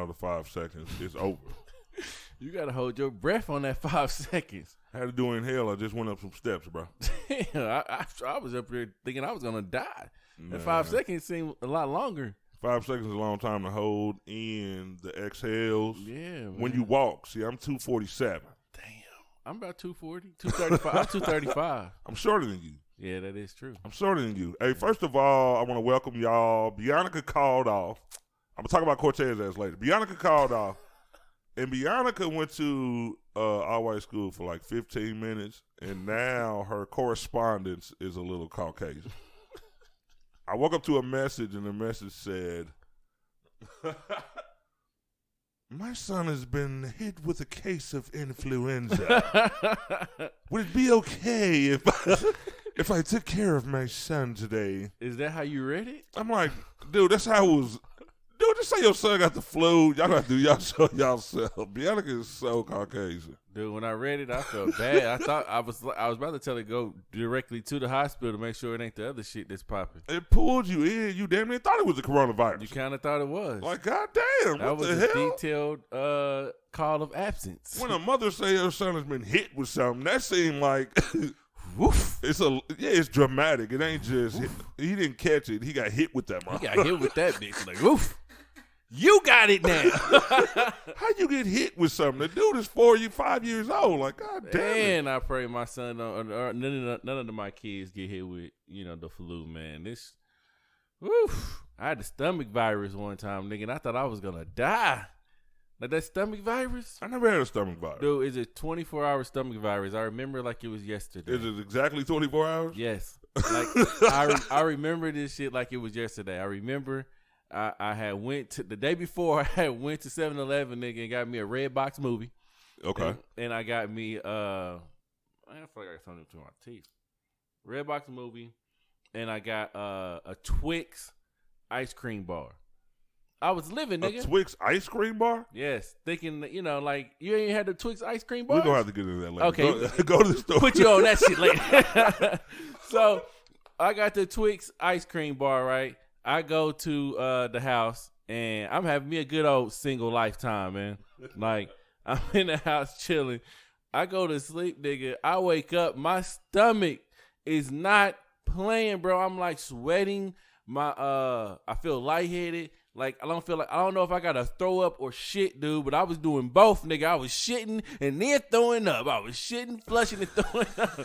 another 5 seconds, it's over. You got to hold your breath on that 5 seconds. I had to do inhale. I just went up some steps, bro. I was up there thinking I was going to die. That 5 seconds seemed a lot longer. 5 seconds is a long time to hold in the exhales. Yeah, man. When you walk, see, I'm 247. Damn. I'm about 240, 235. I'm 235. I'm shorter than you. Yeah, that is true. I'm shorter than you. Hey, first of all, I want to welcome y'all. Bianca called off. I'm going to talk about Cortez ass later. Bianca called off. And Bianca went to all-white school for like 15 minutes, and now her correspondence is a little Caucasian. I woke up to a message, and the message said, my son has been hit with a case of influenza. Would it be okay if I took care of my son today? Is that how you read it? I'm like, dude, that's how it was. Dude, just say your son got the flu. Y'all got to do y'all show y'allself. Bianca is so Caucasian. Dude, when I read it, I felt bad. I thought I was about to tell her to go directly to the hospital to make sure it ain't the other shit that's popping. It pulled you in. You damn near thought it was the coronavirus. You kind of thought it was. Like, goddamn, that what was the a hell? detailed call of absence. When a mother say her son has been hit with something, that seemed like, woof. It's dramatic. It ain't just he didn't catch it. He got hit with that. He got hit with that bitch. Like, woof. You got it now. How you get hit with something? The dude is 5 years old. Like, God damn it. And I pray my son, none of my kids get hit with, the flu, man. This, woof. I had the stomach virus one time, nigga, and I thought I was going to die. Like that stomach virus? I never had a stomach virus. Dude, it's a 24-hour stomach virus. I remember like it was yesterday. Is it exactly 24 hours? Yes. Like I remember this shit like it was yesterday. I remember I had went to the day before. I had went to 7-Eleven, nigga, and got me a Red Box movie. Okay. And I got me I feel like I got something between my teeth. Red Box movie, and I got a Twix ice cream bar. I was living, nigga. A Twix ice cream bar? Yes, thinking that, like you ain't had the Twix ice cream bar. We're gonna have to get into that later. Okay, go to the store. Put you on that shit later. So I got the Twix ice cream bar, right? I go to the house, and I'm having me a good old single lifetime, man. Like, I'm in the house chilling. I go to sleep, nigga. I wake up. My stomach is not playing, bro. I'm, like, sweating. I feel lightheaded. Like, I don't know if I got to throw up or shit, dude, but I was doing both, nigga. I was shitting and then throwing up. I was shitting, flushing, and throwing up.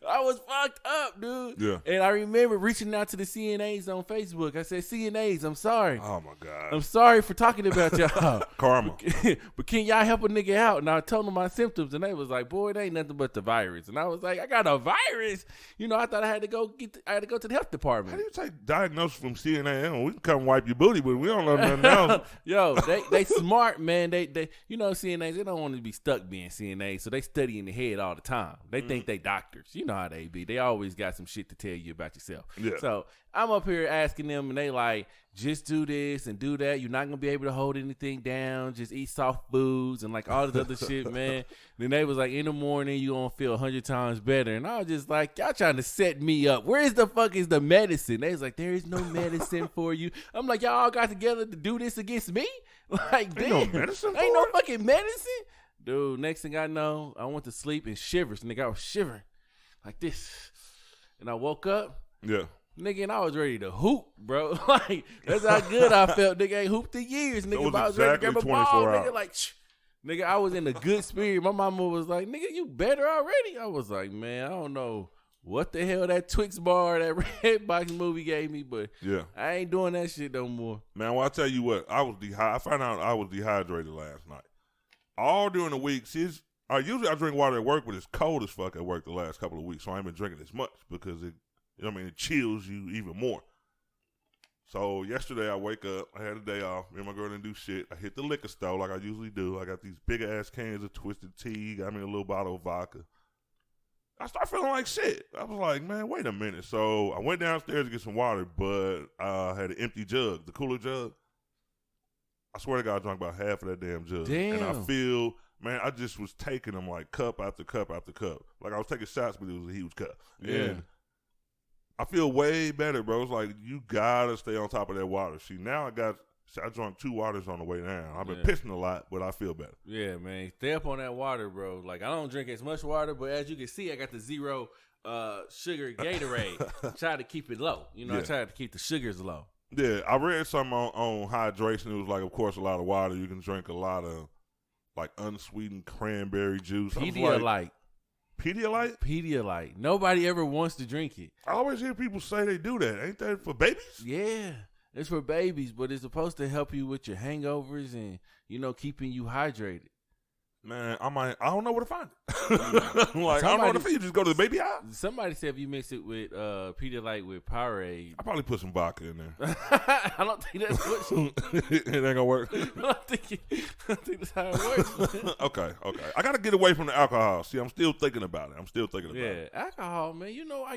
I was fucked up, dude. Yeah. And I remember reaching out to the CNAs on Facebook. I said, CNAs, I'm sorry. Oh, my God. I'm sorry for talking about y'all. Karma. But can y'all help a nigga out? And I told them my symptoms, and they was like, boy, it ain't nothing but the virus. And I was like, I got a virus? I thought I had to go to the health department. How do you take diagnosis from CNA? We can come wipe your booty, but we don't know nothing else. Yo, they smart, man. They CNAs, they don't want to be stuck being CNAs, so they study in the head all the time. They think they doctors. You know how they be. They always got some shit to tell you about yourself. Yeah. So I'm up here asking them, and they like, just do this and do that. You're not going to be able to hold anything down. Just eat soft foods and like all this other shit, man. Then they was like, in the morning, you going to feel 100 times better. And I was just like, y'all trying to set me up. Where is the medicine? They was like, there is no medicine for you. I'm like, y'all all got together to do this against me? Like, damn. Ain't no medicine for Ain't no it? fucking medicine? Dude, next thing I know, I went to sleep in shivers. Nigga, I was shivering like this. And I woke up. Yeah. Nigga, and I was ready to hoop, bro. Like, that's how good I felt. Nigga, ain't hooped in years, nigga. was But I was ready to grab a exactly ball, 24 nigga. hours. Like, nigga, I was in a good spirit. My mama was like, nigga, you better already? I was like, man, I don't know what the hell that Twix bar, that Red Box movie gave me, but Yeah. I ain't doing that shit no more. Man, well, I tell you what, I found out I was dehydrated last night. All during the week, usually I drink water at work, but it's cold as fuck at work the last couple of weeks, so I ain't been drinking as much because it chills you even more. So yesterday I wake up, I had a day off, me and my girl didn't do shit. I hit the liquor store like I usually do. I got these big ass cans of Twisted Tea, got me a little bottle of vodka. I started feeling like shit. I was like, man, wait a minute. So I went downstairs to get some water, but I had an empty jug, the cooler jug. I swear to God, I drank about half of that damn jug. Damn. And I feel, man, I just was taking them like cup after cup after cup. Like I was taking shots, but it was a huge cup. Yeah. And I feel way better, bro. It's like, you gotta stay on top of that water. See, now I got See, I drank 2 waters on the way down. I've been Yeah. pissing a lot, but I feel better. Yeah, man. Stay up on that water, bro. Like, I don't drink as much water, but as you can see, I got the 0 sugar Gatorade. Try to keep it low. You know, I Yeah. try to keep the sugars low. Yeah, I read something on hydration. It was like, of course, a lot of water. You can drink a lot of like unsweetened cranberry juice. I was like, Pedialyte. Pedialyte? Pedialyte. Nobody ever wants to drink it. I always hear people say they do that. Ain't that for babies? Yeah. It's for babies, but it's supposed to help you with your hangovers and, you know, keeping you hydrated. Man, I don't know where to find it. Like, I don't know where to find it. You just go to the baby aisle. Somebody said if you mix it with Pedialyte with Powerade. I probably put some vodka in there. I don't think that's what It ain't gonna work. I don't think that's how it works. Okay. I gotta get away from the alcohol. See, I'm still thinking about it. Yeah, alcohol, man. You know, I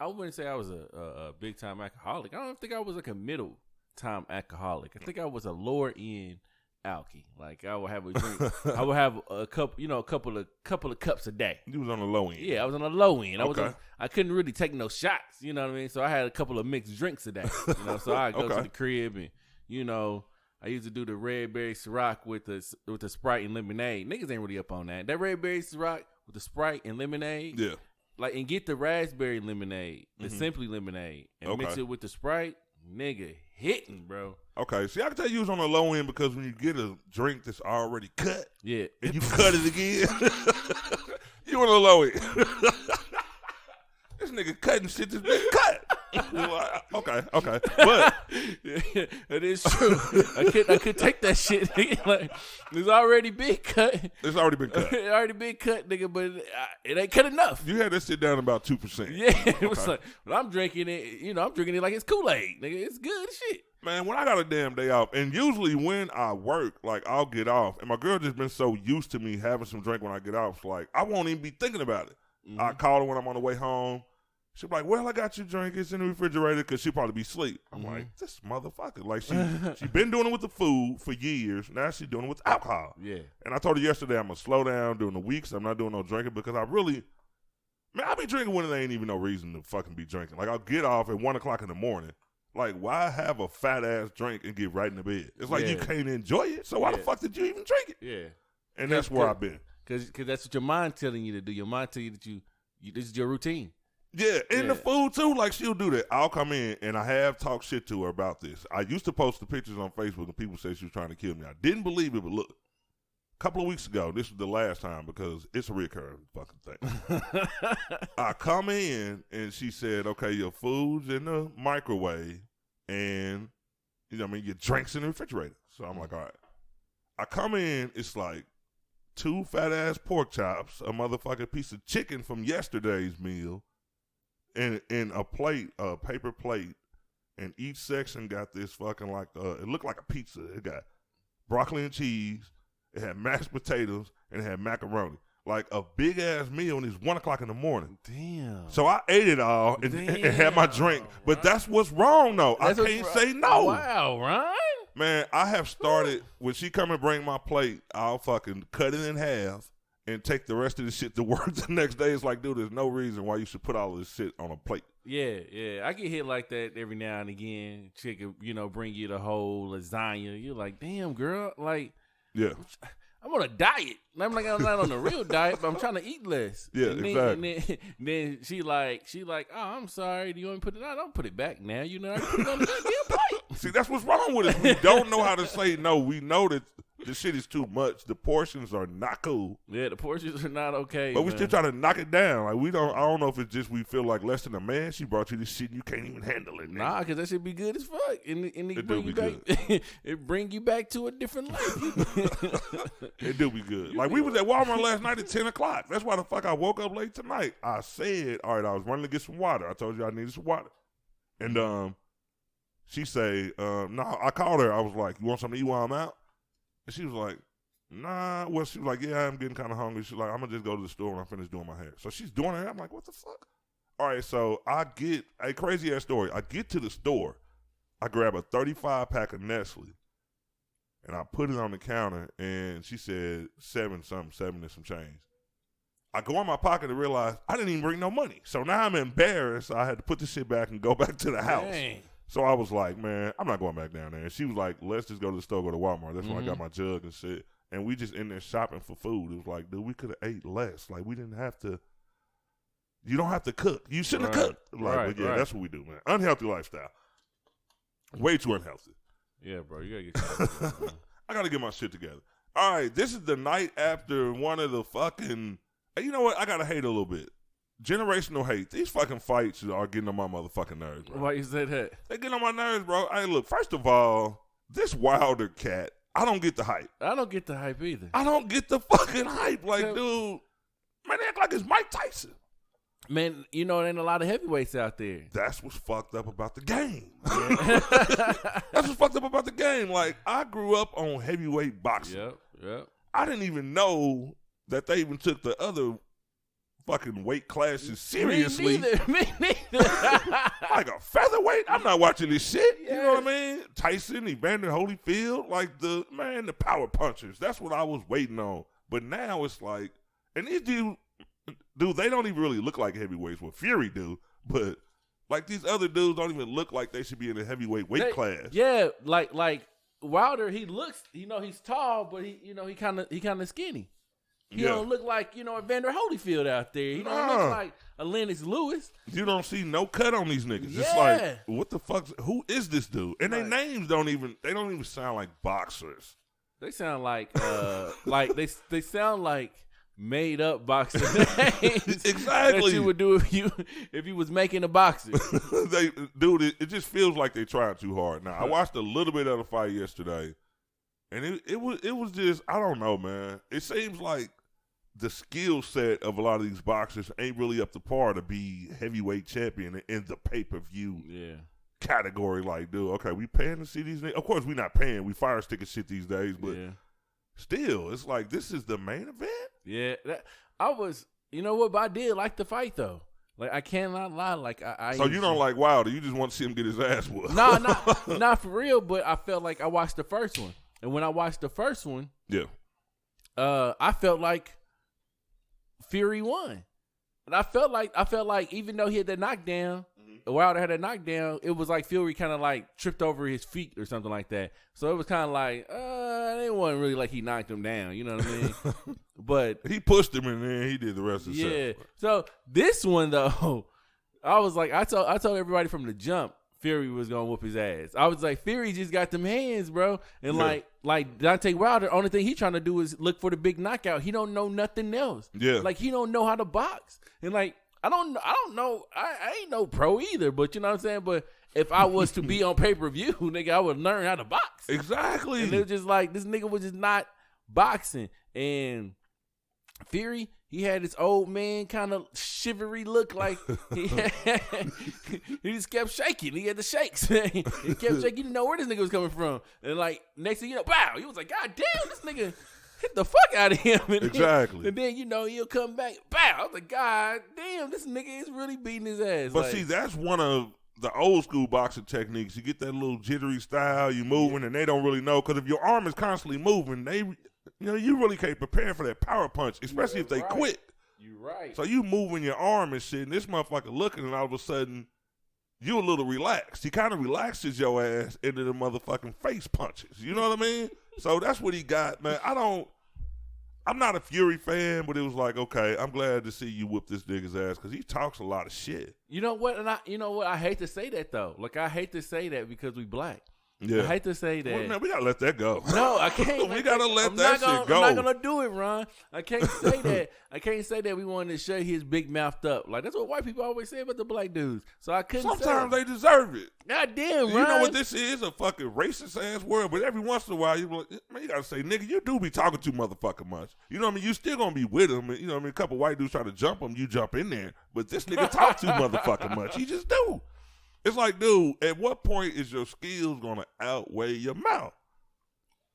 wouldn't say I was a big time alcoholic. I don't think I was like a middle time alcoholic. I think I was a lower end alky. Like, I would have a drink. I would have a couple of cups a day. You was on the low end. Yeah, I was on the low end. Okay. I couldn't really take no shots. You know what I mean? So I had a couple of mixed drinks a day. You know, so I go to the crib and, you know, I used to do the red berry Ciroc with the Sprite and lemonade. Niggas ain't really up on that. That red berry Ciroc with the Sprite and lemonade. Yeah. Like, and get the raspberry lemonade, the Simply lemonade, and mix it with the Sprite. Nigga, hitting, bro. Okay, see, I can tell you was on the low end because when you get a drink that's already cut, Yeah, and you cut it again, you on the low end. This nigga cutting shit that's been cut. Okay, but it is true. I could take that shit. Nigga. Like, it's already been cut. it's already been cut. It already been cut, nigga, but it ain't cut enough. You had to sit down about 2%. Yeah, it was like, but I'm drinking it. You know, I'm drinking it like it's Kool-Aid, nigga. It's good shit. Man, when I got a damn day off, and usually when I work, like, I'll get off, and my girl just been so used to me having some drink when I get off, like, I won't even be thinking about it. Mm-hmm. I call her when I'm on the way home. She'll be like, well, I got your drink. It's in the refrigerator because she'll probably be asleep. I'm like, this motherfucker. Like, she been doing it with the food for years. Now she's doing it with alcohol. Yeah. And I told her yesterday I'm going to slow down during the weeks. I'm not doing no drinking because I be drinking when there ain't even no reason to fucking be drinking. Like, I'll get off at 1 o'clock in the morning. Like, why have a fat-ass drink and get right in the bed? It's like you can't enjoy it, so why the fuck did you even drink it? Yeah. And that's where I've been. Because that's what your mind telling you to do. Your mind tell you that you this is your routine. Yeah, and the food, too. Like, she'll do that. I'll come in, and I have talked shit to her about this. I used to post the pictures on Facebook, and people said she was trying to kill me. I didn't believe it, but look. A couple of weeks ago, this was the last time because it's a recurring fucking thing. I come in, and she said, okay, your food's in the microwave, and, you know what I mean, your drink's in the refrigerator. So I'm like, all right. I come in, it's like 2 fat-ass pork chops, a motherfucking piece of chicken from yesterday's meal, and in a plate, a paper plate, and each section got this fucking like, it looked like a pizza. It got broccoli and cheese, it had mashed potatoes, and it had macaroni. Like a big-ass meal, and it's 1 o'clock in the morning. Damn. So I ate it all and had my drink. But that's what's wrong, though. I can't say no. Wow, Ron. Man, I have started, when she come and bring my plate, I'll fucking cut it in half and take the rest of the shit to work the next day. It's like, dude, there's no reason why you should put all this shit on a plate. Yeah. I get hit like that every now and again. Chick, you know, bring you the whole lasagna. You're like, damn, girl. Like, yeah. I'm on a diet. I'm like, I'm not on a real diet, but I'm trying to eat less. Yeah, and then, exactly. And then she like, oh, I'm sorry. Do you want me to put it out? Don't put it back now. You know, I put it on the goddamn plate. See, that's what's wrong with us. We don't know how to say no. We know that the shit is too much. The portions are not cool. Yeah, the portions are not okay. But we still try to knock it down. Like, I don't know if it's just we feel like less than a man. She brought you this shit and you can't even handle it. Nah, because that should be good as fuck. And it bring do you be back. good. It bring you back to a different life. It do be good. Like, we was at Walmart last night at 10 o'clock. That's why the fuck I woke up late tonight. I said, all right, I was running to get some water. I told you I needed some water. And she say, no, I called her. I was like, you want something to eat while I'm out? And she was like, nah. Well, she was like, yeah, I'm getting kind of hungry. She's like, I'm going to just go to the store when I'm finished doing my hair. So she's doing her hair. I'm like, what the fuck? All right, so I get a crazy-ass story. I get to the store. I grab a 35-pack of Nestle, and I put it on the counter, and she said 7 and some change. I go in my pocket and realize I didn't even bring no money. So now I'm embarrassed. I had to put the shit back and go back to the house. Dang. So I was like, man, I'm not going back down there. And she was like, let's just go to the store, go to Walmart. That's where I got my jug and shit. And we just in there shopping for food. It was like, dude, we could have ate less. Like, we didn't have to. You don't have to cook. You shouldn't have cooked. Like, but yeah, that's what we do, man. Unhealthy lifestyle. Way too unhealthy. Yeah, bro. You got to get your shit together, man. I got to get my shit together. All right, this is the night after one of the fucking. You know what? I got to hate a little bit. Generational hate. These fucking fights are getting on my motherfucking nerves, bro. Why you say that? They getting on my nerves, bro. Hey, look, first of all, this Wilder cat, I don't get the hype. I don't get the hype either. I don't get the fucking hype. Like, dude, man, they act like it's Mike Tyson. Man, you know, there ain't a lot of heavyweights out there. That's what's fucked up about the game. That's what's fucked up about the game. Like, I grew up on heavyweight boxing. Yep. I didn't even know that they even took the other fucking weight classes seriously. Me neither. Like a featherweight? I'm not watching this shit. You know what I mean? Tyson, Evander Holyfield, like the power punchers. That's what I was waiting on. But now it's like, and these dude, they don't even really look like heavyweights. Well, Fury do, but like these other dudes don't even look like they should be in the heavyweight weight class. Yeah, like Wilder, he looks, he's tall, but he kind of skinny. He don't look like, Evander Holyfield out there. He don't look like a Lennox Lewis. You don't see no cut on these niggas. Yeah. It's like, what the fuck? Who is this dude? And their names don't even sound like boxers. They sound like they sound like made up boxing names. Exactly. That you would do if you was making a boxer. It just feels like they tried too hard. Now I watched a little bit of the fight yesterday, and it was just, I don't know, man. It seems like the skill set of a lot of these boxers ain't really up to par to be heavyweight champion in the pay-per-view category. Like, dude, okay, we paying to see these niggas. Of course, we not paying. We fire sticker shit these days, but still, it's like, this is the main event? Yeah. You know what, but I did like the fight, though. Like, I cannot lie. Like, So you don't like Wilder. You just want to see him get his ass whooped. No, not for real, but I felt like I watched the first one. And when I watched the first one, I felt like Fury won. And I felt like even though he had that knockdown, Wilder had that knockdown, it was like Fury kind of like tripped over his feet or something like that. So it was kind of like, it wasn't really like he knocked him down. You know what I mean? But he pushed him and then he did the rest of the Yeah. So this one though, I was like, I told everybody from the jump, Fury was gonna whoop his ass. I was like, Fury just got them hands, bro. And like Deontay Wilder, only thing he trying to do is look for the big knockout. He don't know nothing else. Yeah. Like he don't know how to box. And like I don't know. I ain't no pro either, but you know what I'm saying? But if I was to be on pay-per-view, nigga, I would learn how to box. Exactly. And it was just like, this nigga was just not boxing. And Fury, he had this old man kind of shivery look, like he just kept shaking. He had the shakes. He kept shaking. You didn't know where this nigga was coming from. And like, next thing you know, pow, he was like, God damn, this nigga hit the fuck out of him. And exactly. And then, he'll come back. Bow. I was like, God damn, this nigga is really beating his ass. But see, that's one of the old school boxing techniques. You get that little jittery style, you moving, and they don't really know. Because if your arm is constantly moving, you really can't prepare for that power punch, especially if they quit. You're right. So you moving your arm and shit, and this motherfucker looking, and all of a sudden, you a little relaxed. He kind of relaxes your ass into the motherfucking face punches. You know what I mean? So that's what he got, man. I'm not a Fury fan, but it was like, okay, I'm glad to see you whoop this nigga's ass because he talks a lot of shit. You know what? And I hate to say that though. Like, I hate to say that because we black. Yeah. I hate to say that. Well, man, we gotta let that go. No, I can't. We gotta let that shit go. I'm not gonna do it, Ron. I can't say that. I can't say that we wanted to show his big mouthed up. Like, that's what white people always say about the black dudes. So I couldn't. Sometimes they deserve it. God damn, Ron. You know what this is? A fucking racist ass world. But every once in a while, you like, man, you gotta say, nigga, you do be talking too motherfucking much. You know what I mean? You still gonna be with him. You know what I mean? A couple white dudes try to jump him, you jump in there. But this nigga talk too motherfucking much. He just do. It's like, dude, at what point is your skills going to outweigh your mouth?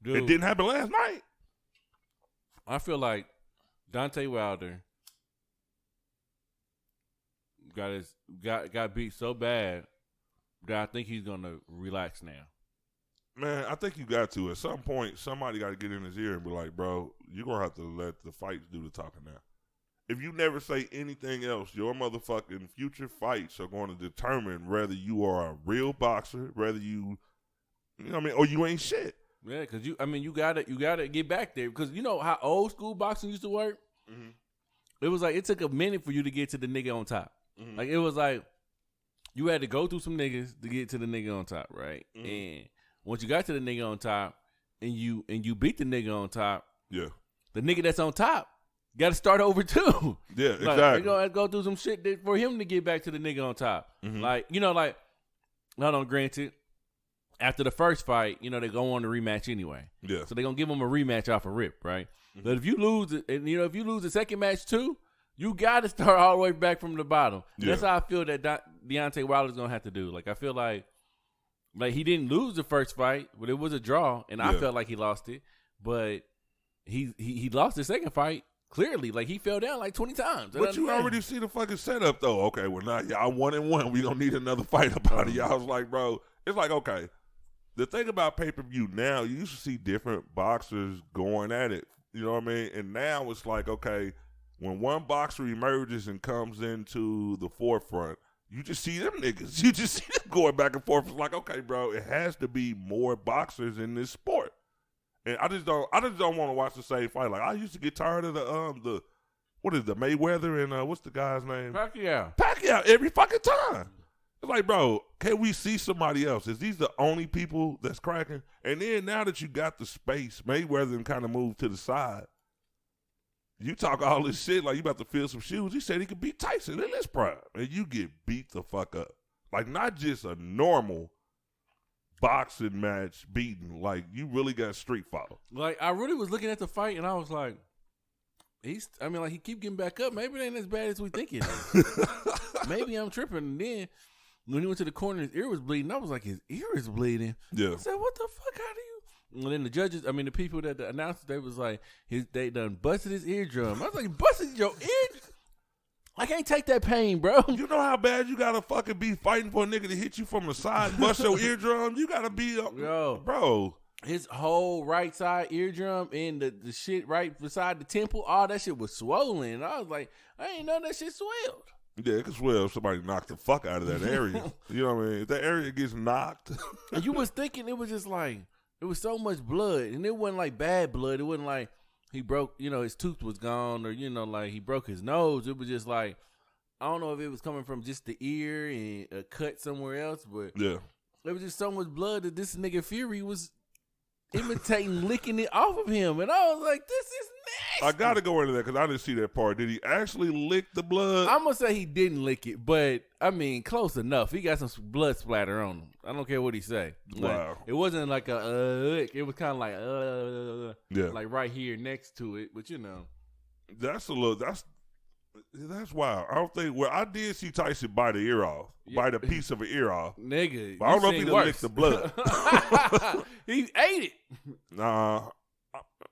Dude, it didn't happen last night. I feel like Deontay Wilder got beat so bad that I think he's going to relax now. Man, I think you got to. At some point, somebody got to get in his ear and be like, bro, you're going to have to let the fights do the talking now. if you never say anything else, your motherfucking future fights are going to determine whether you are a real boxer, whether you know what I mean, or you ain't shit. Yeah, because you gotta get back there because you know how old school boxing used to work. Mm-hmm. It was like it took a minute for you to get to the nigga on top. Mm-hmm. Like it was like you had to go through some niggas to get to the nigga on top, right? Mm-hmm. And once you got to the nigga on top and you beat the nigga on top, yeah, the nigga that's on top got to start over too. Yeah, like, exactly. They gonna go through some shit for him to get back to the nigga on top. Mm-hmm. Like granted. After the first fight, you know, they go on the rematch anyway. Yeah. So they're going to give them a rematch off a rip, right? Mm-hmm. But if you lose it, and you know, if you lose the second match too, you got to start all the way back from the bottom. Yeah. That's how I feel that Deontay Wilder's going to have to do. Like, I feel like he didn't lose the first fight, but it was a draw, and I felt like he lost it. But he lost the second fight clearly. Like, he fell down like 20 times. But you already see the fucking setup, though. Okay, well, now y'all 1-1. We don't need another fight about it. Y'all was like, bro, it's like, okay. The thing about pay-per-view now, you used to see different boxers going at it. You know what I mean? And now it's like, okay, when one boxer emerges and comes into the forefront, you just see them niggas. You just see them going back and forth. It's like, okay, bro, it has to be more boxers in this sport. And I just don't want to watch the same fight. Like, I used to get tired of the Mayweather and what's the guy's name? Pacquiao every fucking time. It's like, bro, can we see somebody else? Is these the only people that's cracking? And then now that you got the space, Mayweather kind of moved to the side. You talk all this shit like you about to fill some shoes. He said he could beat Tyson in his prime. And you get beat the fuck up. Like, not just a normal boxing match beating. Like, you really got street follow. Like, I really was looking at the fight and I was like, he keep getting back up. Maybe it ain't as bad as we think it is. Maybe I'm tripping. And then when he went to the corner, his ear was bleeding. I was like, his ear is bleeding. Yeah. I said, what the fuck? How do you? And then the judges, the people that the announcers, they was like, they done busted his eardrum. I was like, busted your ear? I can't take that pain, bro. You know how bad you gotta fucking be fighting for a nigga to hit you from the side and bust your eardrum? You gotta be, bro. His whole right side eardrum and the shit right beside the temple, all that shit was swollen. I was like, I ain't know that shit swelled. Yeah, it could swell if somebody knocked the fuck out of that area. You know what I mean? If that area gets knocked. And you was thinking it was just like, it was so much blood. And it wasn't like bad blood. It wasn't like he broke, his tooth was gone or, like he broke his nose. It was just like, I don't know if it was coming from just the ear and a cut somewhere else, but yeah, there was just so much blood that this nigga Fury was imitating licking it off of him. And I was like, this is nasty. I got to go into that because I didn't see that part. Did he actually lick the blood? I'm going to say he didn't lick it, but, close enough. He got some blood splatter on him. I don't care what he say. Wow. Like, it wasn't like a lick. It was kind of like, yeah, like right here next to it. But, That's wild. I don't think, I did see Tyson bite the ear off. Yeah. Bite a piece of an ear off. Nigga. But I don't know if he licked the blood. He ate it. Nah.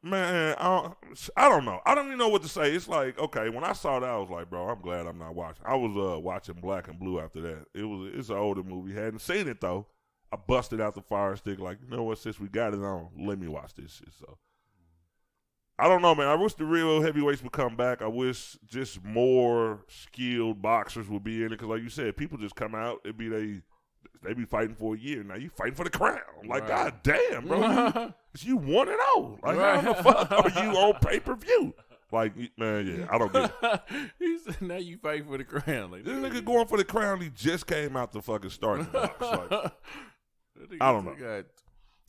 Man, I don't know. I don't even know what to say. It's like, okay, when I saw that, I was like, bro, I'm glad I'm not watching. I was watching Black and Blue after that. It's an older movie. Hadn't seen it, though. I busted out the Fire Stick like, you know what, since we got it on, let me watch this shit. So, I don't know, man. I wish the real heavyweights would come back. I wish just more skilled boxers would be in it. Because like you said, people just come out. They be fighting for a year. Now you fighting for the crown. Like, right. God damn, bro. You 1-0. Like, right. How the fuck are you on pay-per-view? Like, man, yeah, I don't get it. He said, now you fighting for the crown. Like, this nigga going for the crown, he just came out the fucking starting box. Like, I don't know.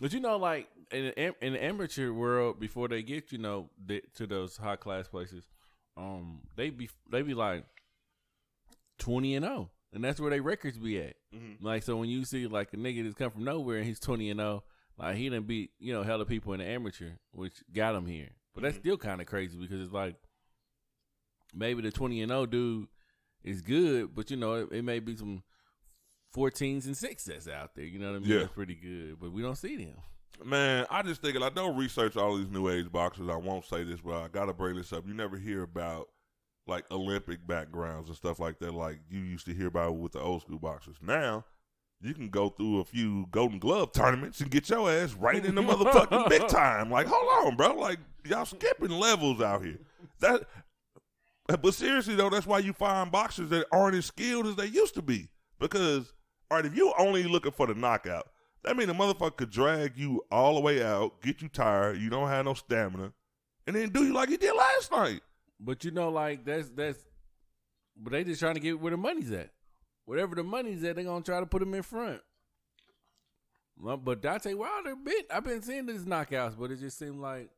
But like, in the amateur world, before they get, to those high class places, they be like 20-0. And that's where they records be at. Mm-hmm. Like, so when you see like a nigga that's come from nowhere and he's 20-0, like he done beat, hella people in the amateur, which got him here. But that's still kind of crazy because it's like maybe the 20-0 dude is good, but it may be some 14s and 6s that's out there. You know what I mean? Yeah. That's pretty good, but we don't see them. Man, I just think I don't research all these new age boxers. I won't say this, but I gotta bring this up. You never hear about like Olympic backgrounds and stuff like that, like you used to hear about with the old school boxers. Now, you can go through a few Golden Glove tournaments and get your ass right in the motherfucking big time. Like, hold on, bro. Like, y'all skipping levels out here. But seriously, though, that's why you find boxers that aren't as skilled as they used to be. Because, all right, if you're only looking for the knockout, that means the motherfucker could drag you all the way out, get you tired, you don't have no stamina, and then do you like he did last night. But like that's but they just trying to get where the money's at. Whatever the money's at, they gonna try to put him in front. But Deontay Wilder, I've been seeing these knockouts, but it just seemed like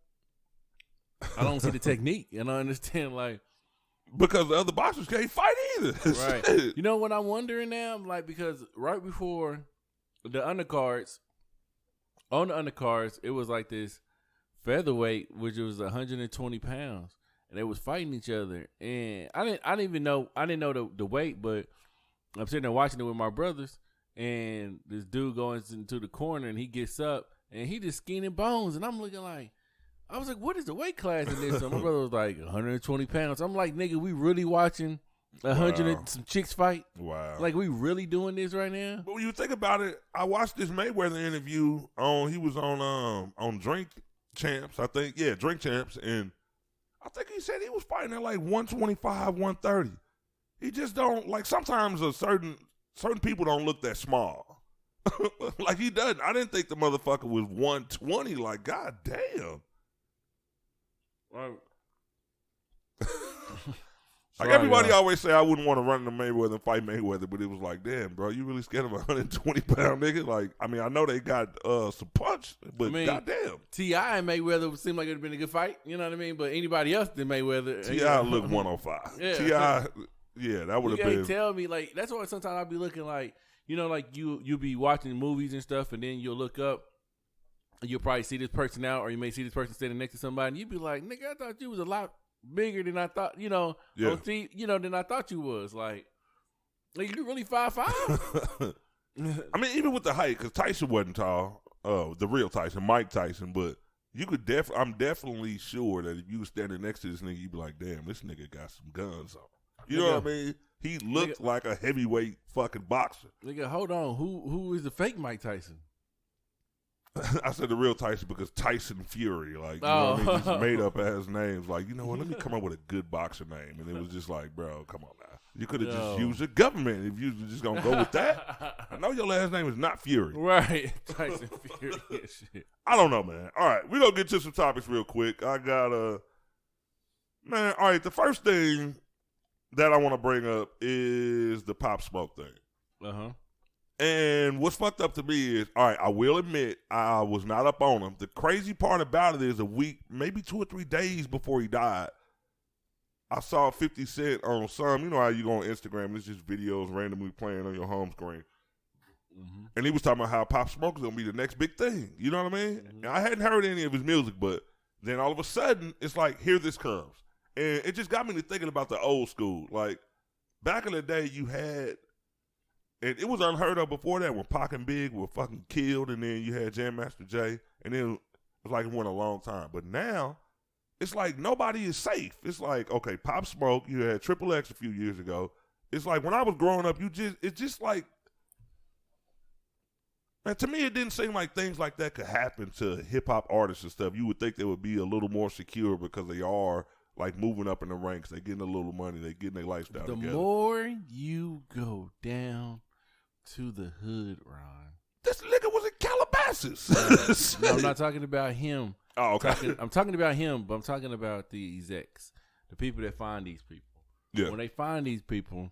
I don't see the technique, and I understand like because the other boxers can't fight either. Right. You know what I'm wondering now? I'm like, because right before the undercards, on the undercards, it was like this featherweight, which was 120 pounds, and they was fighting each other. And I didn't know the weight, but I'm sitting there watching it with my brothers, and this dude goes into the corner, and he gets up, and he just skin and bones, and I'm looking like, I was like, what is the weight class in this? So my brother was like 120 pounds. I'm like, nigga, we really watching 100 and some chicks fight? Wow. Like, we really doing this right now? But when you think about it, I watched this Mayweather interview he was on Drink Champs, I think. Yeah, Drink Champs. And I think he said he was fighting at like 125, 130. He just don't, like sometimes certain people don't look that small. Like he doesn't. I didn't think the motherfucker was 120. Like, god damn. Like everybody always say I wouldn't want to run into Mayweather and fight Mayweather, but it was like, damn, bro, you really scared of a 120-pound nigga? Like, I mean, I know they got some punch, but goddamn. T.I. and Mayweather would seem like it would have been a good fight, you know what I mean? But anybody else than Mayweather. T.I. looked 105. Yeah. T.I., yeah, that would have been. You can't tell me, like, that's why sometimes I'll be looking like, you know, like you'll be watching movies and stuff, and then you'll look up, and you'll probably see this person out, or you may see this person standing next to somebody, and you'd be like, nigga, I thought you was a lot bigger than I thought, you know, than I thought you was. Like you really 5'5"? I mean, even with the height, because Tyson wasn't tall, the real Tyson, Mike Tyson, but you could I'm definitely sure that if you were standing next to this nigga, you'd be like, damn, this nigga got some guns on. You know what I mean? He looked like a heavyweight fucking boxer. Nigga, hold on. Who is the fake Mike Tyson? I said the real Tyson because Tyson Fury, like, you know what I mean? Just made up ass names. Like, you know what? Let me come up with a good boxer name. And it was just like, bro, come on now. You could have just used the government if you were just going to go with that. I know your last name is not Fury. Right. Tyson Fury. Shit. I don't know, man. All right. We're going to get to some topics real quick. I got man, all right. The first thing that I want to bring up is the Pop Smoke thing. Uh-huh. And what's fucked up to me is, all right, I will admit I was not up on him. The crazy part about it is a week, maybe 2 or 3 days before he died, I saw 50 Cent on some, you know how you go on Instagram, it's just videos randomly playing on your home screen. Mm-hmm. And he was talking about how Pop Smoke is going to be the next big thing. You know what I mean? Mm-hmm. And I hadn't heard any of his music, but then all of a sudden, it's like, here this comes. And it just got me to thinking about the old school. Like, back in the day, you had, and it was unheard of before that when Pac and Big were fucking killed, and then you had Jam Master Jay, and then it was like it went a long time. But now, it's like nobody is safe. It's like, okay, Pop Smoke, you had Triple X a few years ago. It's like when I was growing up, it's just like, man, to me, it didn't seem like things like that could happen to hip-hop artists and stuff. You would think they would be a little more secure because they are, like, moving up in the ranks. They're getting a little money. They're getting their lifestyle together. The more you go down to the hood, Ron. This nigga was in Calabasas. No, I'm not talking about him. Oh, okay. I'm talking about him, but I'm talking about the execs, the people that find these people. Yeah. When they find these people,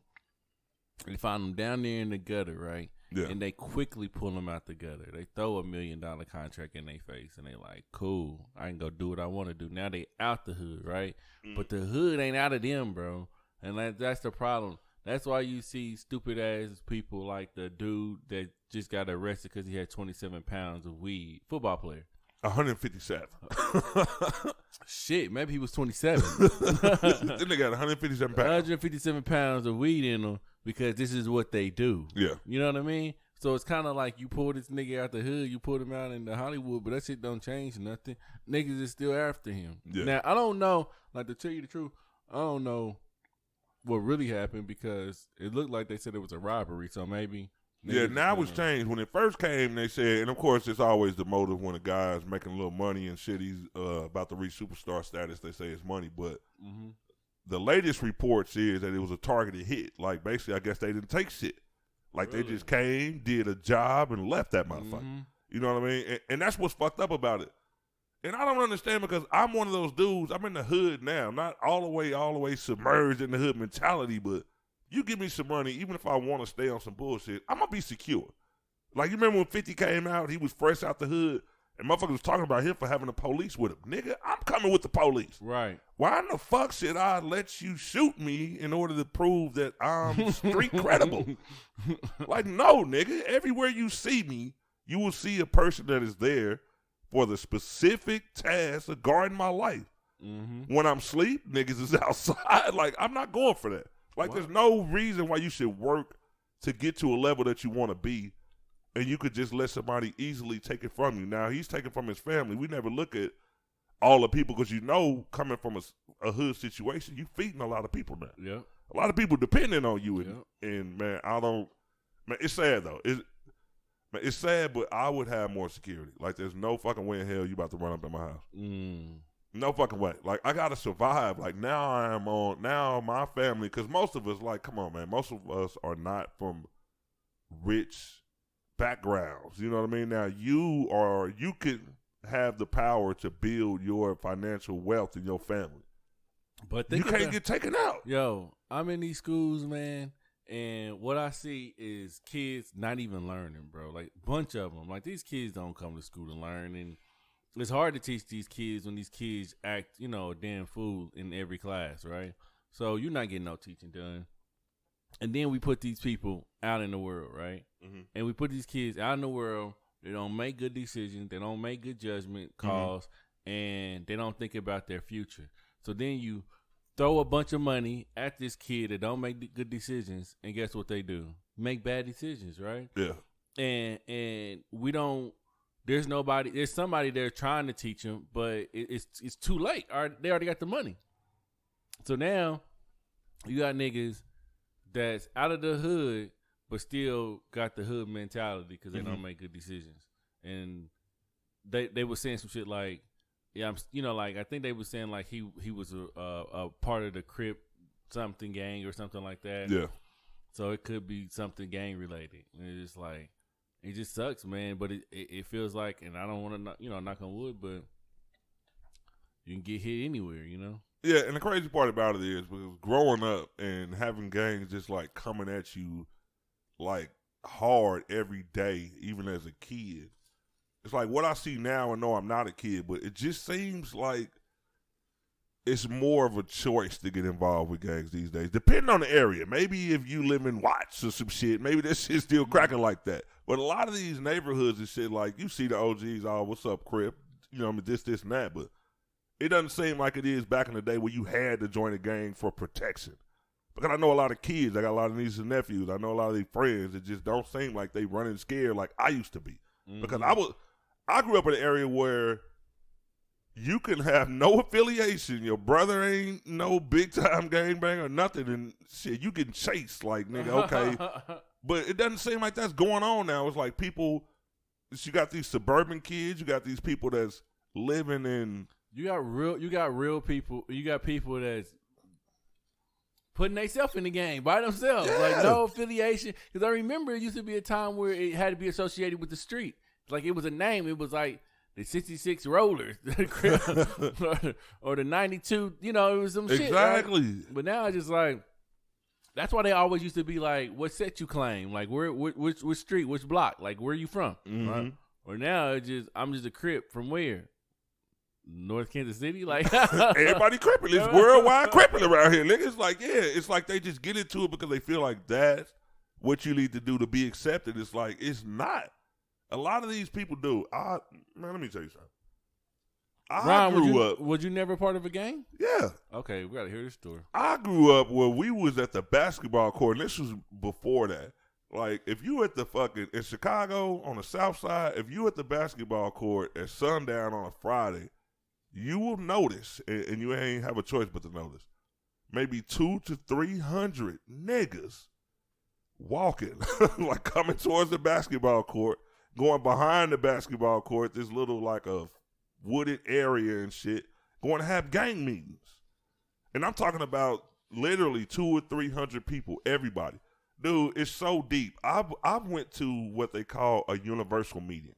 they find them down there in the gutter, right? Yeah. And they quickly pull them out the gutter. They throw $1 million contract in their face, and they like, cool, I can go do what I want to do. Now they out the hood, right? Mm. But the hood ain't out of them, bro. And that's the problem. That's why you see stupid ass people like the dude that just got arrested because he had 27 pounds of weed. Football player. 157. Shit, maybe he was 27. Then they got 157 pounds. 157 pounds of weed in them because this is what they do. Yeah. You know what I mean? So it's kind of like you pull this nigga out the hood, you put him out in the Hollywood, but that shit don't change nothing. Niggas is still after him. Yeah. Now, I don't know, like to tell you the truth, I don't know what really happened because it looked like they said it was a robbery, so maybe. Yeah, now it's changed. When it first came, they said, and of course, it's always the motive when a guy is making a little money and shit. He's about to reach superstar status. They say it's money, but the latest reports is that it was a targeted hit. Like, basically, I guess they didn't take shit. Like, They just came, did a job, and left that motherfucker. Mm-hmm. You know what I mean? And that's what's fucked up about it. And I don't understand because I'm one of those dudes. I'm in the hood now. Not all the way submerged in the hood mentality, but you give me some money, even if I want to stay on some bullshit, I'm going to be secure. Like, you remember when 50 came out, he was fresh out the hood, and motherfuckers was talking about him for having the police with him. Nigga, I'm coming with the police. Right. Why in the fuck should I let you shoot me in order to prove that I'm street credible? Like, no, nigga. Everywhere you see me, you will see a person that is there for the specific task of guarding my life. Mm-hmm. When I'm asleep, niggas is outside. Like, I'm not going for that. Like, There's no reason why you should work to get to a level that you want to be, and you could just let somebody easily take it from you. Now, he's taken from his family. We never look at all the people because coming from a hood situation, you feeding a lot of people now. Yeah. A lot of people depending on you. And man, it's sad, though. It's sad, but I would have more security. Like, there's no fucking way in hell you about to run up in my house. No fucking way. Like, I got to survive. Like, now my family, because most of us, like, come on, man, most of us are not from rich backgrounds. You know what I mean? Now, you can have the power to build your financial wealth in your family. But you can't get taken out. Yo, I'm in these schools, man, and what I see is kids not even learning, bro. Like, bunch of them. Like, these kids don't come to school to learn, and it's hard to teach these kids when these kids act, a damn fool in every class, right? So you're not getting no teaching done. And then we put these people out in the world, right? Mm-hmm. And we put these kids out in the world. They don't make good decisions. They don't make good judgment calls. Mm-hmm. And they don't think about their future. So then you throw a bunch of money at this kid that don't make good decisions. And guess what they do? Make bad decisions, right? Yeah. And we don't. There's somebody there trying to teach them, but it's too late. They already got the money. So now you got niggas that's out of the hood, but still got the hood mentality because they don't make good decisions. And they were saying some shit like, I think they were saying like he was a part of the Crip something gang or something like that. Yeah. So it could be something gang related. And it's just like, it just sucks, man. But it feels like, and I don't want to, knock on wood, but you can get hit anywhere, Yeah, and the crazy part about it is because growing up and having gangs just like coming at you like hard every day, even as a kid, it's like what I see now. I know I'm not a kid, but it just seems like it's more of a choice to get involved with gangs these days, depending on the area. Maybe if you live in Watts or some shit, maybe that shit's still cracking like that. But a lot of these neighborhoods and shit, like you see the OGs, what's up, Crip? This, and that, but it doesn't seem like it is back in the day where you had to join a gang for protection. Because I know a lot of kids, I got a lot of nieces and nephews, I know a lot of these friends that just don't seem like they running scared like I used to be. Mm-hmm. Because I grew up in an area where you can have no affiliation. Your brother ain't no big time gangbang or nothing, and shit, you getting chased like nigga, okay. But it doesn't seem like that's going on now. It's like people, you got these suburban kids, you got these people that's living in. You got real people. You got people that's putting themselves in the game by themselves, like no affiliation. Because I remember it used to be a time where it had to be associated with the street. Like it was a name. It was like the 66 Rollers, or the 92. It was some shit. Exactly. Right? But now it's just like. That's why they always used to be like, what set you claim? Like, which street, which block? Like, where are you from? Mm-hmm. Right? Or now, I'm just a Crip from where? North Kansas City? Like, everybody crippling. It's worldwide crippling around here. Niggas like, it's like they just get into it because they feel like that's what you need to do to be accepted. It's like, it's not. A lot of these people do. Let me tell you something. I grew up. Was you never part of a gang? Yeah. Okay, we got to hear this story. I grew up where we was at the basketball court, and this was before that. Like, if you at the in Chicago on the south side, if you at the basketball court at sundown on a Friday, you will notice, and you ain't have a choice but to notice, maybe 200 to 300 niggas walking, like coming towards the basketball court, going behind the basketball court, this little like a wooded area and shit, going to have gang meetings. And I'm talking about literally 200 or 300 people, everybody. Dude, it's so deep. I went to what they call a universal meeting,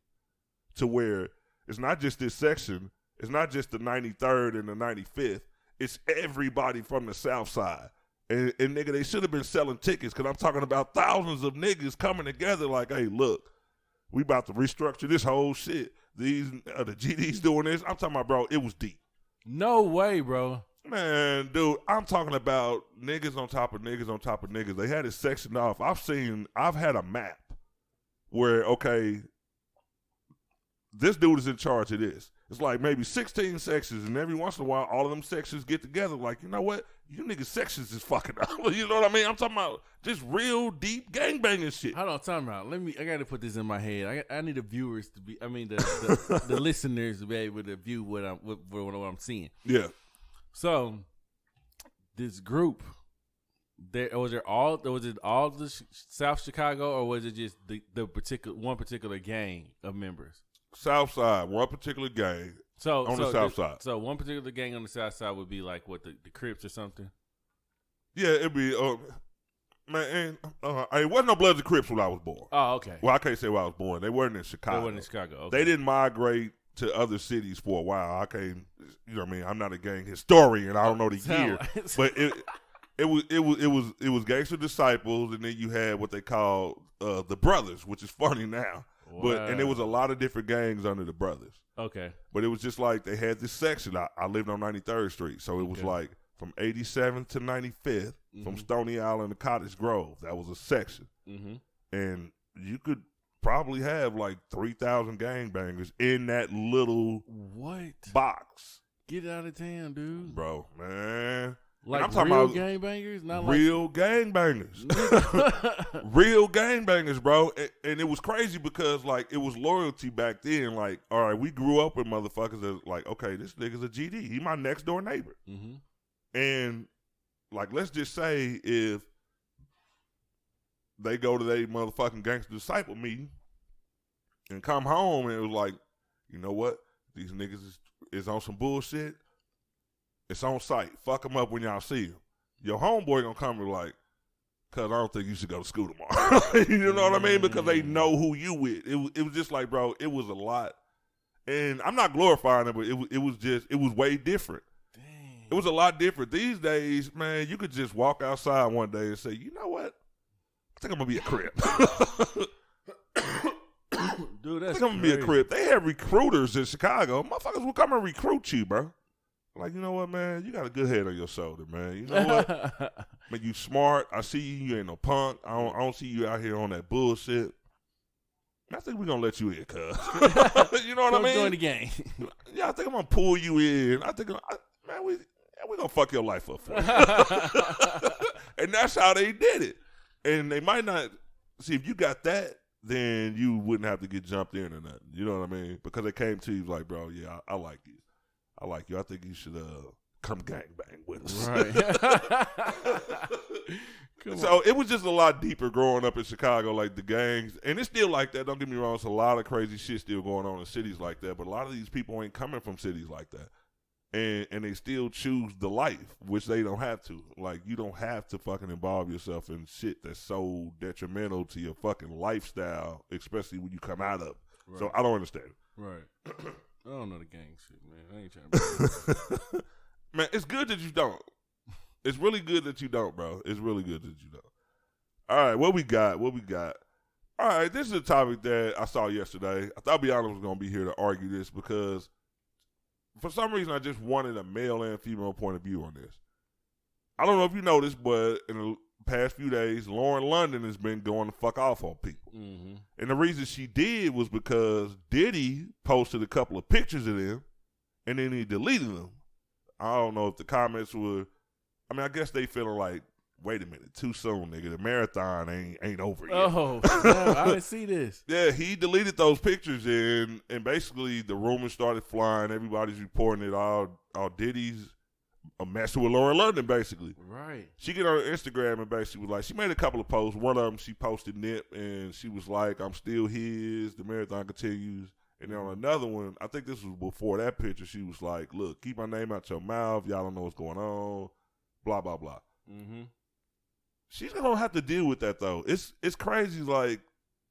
to where it's not just this section, it's not just the 93rd and the 95th, it's everybody from the South Side. And nigga, they should have been selling tickets, because I'm talking about thousands of niggas coming together like, hey, look, we about to restructure this whole shit. These the GDs doing this. I'm talking about, bro, it was deep. No way, bro. Man, dude, I'm talking about niggas on top of niggas on top of niggas. They had it sectioned off. I've had a map where, okay, this dude is in charge of this. It's like maybe 16 sections, and every once in a while, all of them sections get together like, you know what? You niggas sections is fucking up. You know what I mean? I'm talking about just real deep gangbanging shit. Hold on, time out. I got to put this in my head. I need the viewers to be, the listeners to be able to view what I'm seeing. Yeah. So, this group, was it all the South Chicago, or was it just the one particular gang of members? South Side, one particular gang on the South Side. So one particular gang on the South Side would be like what, the Crips or something? Yeah, it'd be man. It wasn't no Bloods and Crips when I was born. Oh, okay. Well, I can't say where I was born. They weren't in Chicago. They weren't in Chicago. Okay. They didn't migrate to other cities for a while. I can't. You know what I mean? I'm not a gang historian. I don't know the year, but it was Gangster Disciples, and then you had what they call the Brothers, which is funny now. Wow. And there was a lot of different gangs under the Brothers. Okay. But it was just like they had this section. I lived on 93rd Street, so it was like from 87th to 95th, from Stony Island to Cottage Grove. That was a section. Mm-hmm. And you could probably have like 3,000 gangbangers in that little box. Get out of town, dude. Bro, man. Like I'm talking real about gangbangers? Not real gangbangers. Real gangbangers, bro. And it was crazy because, like, it was loyalty back then. Like, all right, we grew up with motherfuckers that, like, okay, this nigga's a GD. He my next door neighbor. Mm-hmm. And, like, let's just say if they go to their motherfucking Gangster Disciple meeting and come home and it was like, you know what? These niggas is on some bullshit. It's on site. Fuck them up when y'all see him. Your homeboy gonna come and be like, cause I don't think you should go to school tomorrow. You know what I mean? Because they know who you with. It was just like, bro, it was a lot. And I'm not glorifying it, but it was way different. Dang. It was a lot different. These days, man, you could just walk outside one day and say, you know what? I think I'm gonna be a Crip. Dude, that's I think I'm gonna be a Crip. They have recruiters in Chicago. Motherfuckers will come and recruit you, bro. Like, you know what, man? You got a good head on your shoulder, man. You know what? Man, you smart. I see you. You ain't no punk. I don't see you out here on that bullshit. I think we're going to let you in, cuz. You know what I mean? Join the gang. Yeah, I think I'm going to pull you in. I think, man, we're going to fuck your life up for you. And that's how they did it. And they might not, see, if you got that, then you wouldn't have to get jumped in or nothing. You know what I mean? Because they came to you like, bro, yeah, I like you. I like you. I think you should come gangbang with us. Right. So it was just a lot deeper growing up in Chicago, like the gangs. And it's still like that. Don't get me wrong. It's a lot of crazy shit still going on in cities like that. But a lot of these people ain't coming from cities like that. And they still choose the life, which they don't have to. Like, you don't have to fucking involve yourself in shit that's so detrimental to your fucking lifestyle, especially when you come out of it. Right. So I don't understand. Right. I don't know the gang shit, man. I ain't trying to. Man, it's good that you don't. It's really good that you don't, bro. It's really good that you don't. All right, what we got? All right, this is a topic that I saw yesterday. I thought Beyonce was going to be here to argue this because for some reason I just wanted a male and female point of view on this. I don't know if you noticed, but in the past few days, Lauren London has been going to fuck off on people. Mm-hmm. And the reason she did was because Diddy posted a couple of pictures of them, and then he deleted them. I don't know if the comments were, I mean, I guess they feeling like, wait a minute, too soon, nigga. The marathon ain't over yet. Oh, no, I didn't see this. Yeah, he deleted those pictures, and basically the rumors started flying. Everybody's reporting it all Diddy's messing with Lauren London, basically. Right. She get on her Instagram and basically was like, she made a couple of posts. One of them, she posted Nip, and she was like, I'm still his. The marathon continues. And then on another one, I think this was before that picture, she was like, look, keep my name out your mouth. Y'all don't know what's going on. blah, blah, blah. Mm-hmm. She's going to have to deal with that, though. It's crazy, like,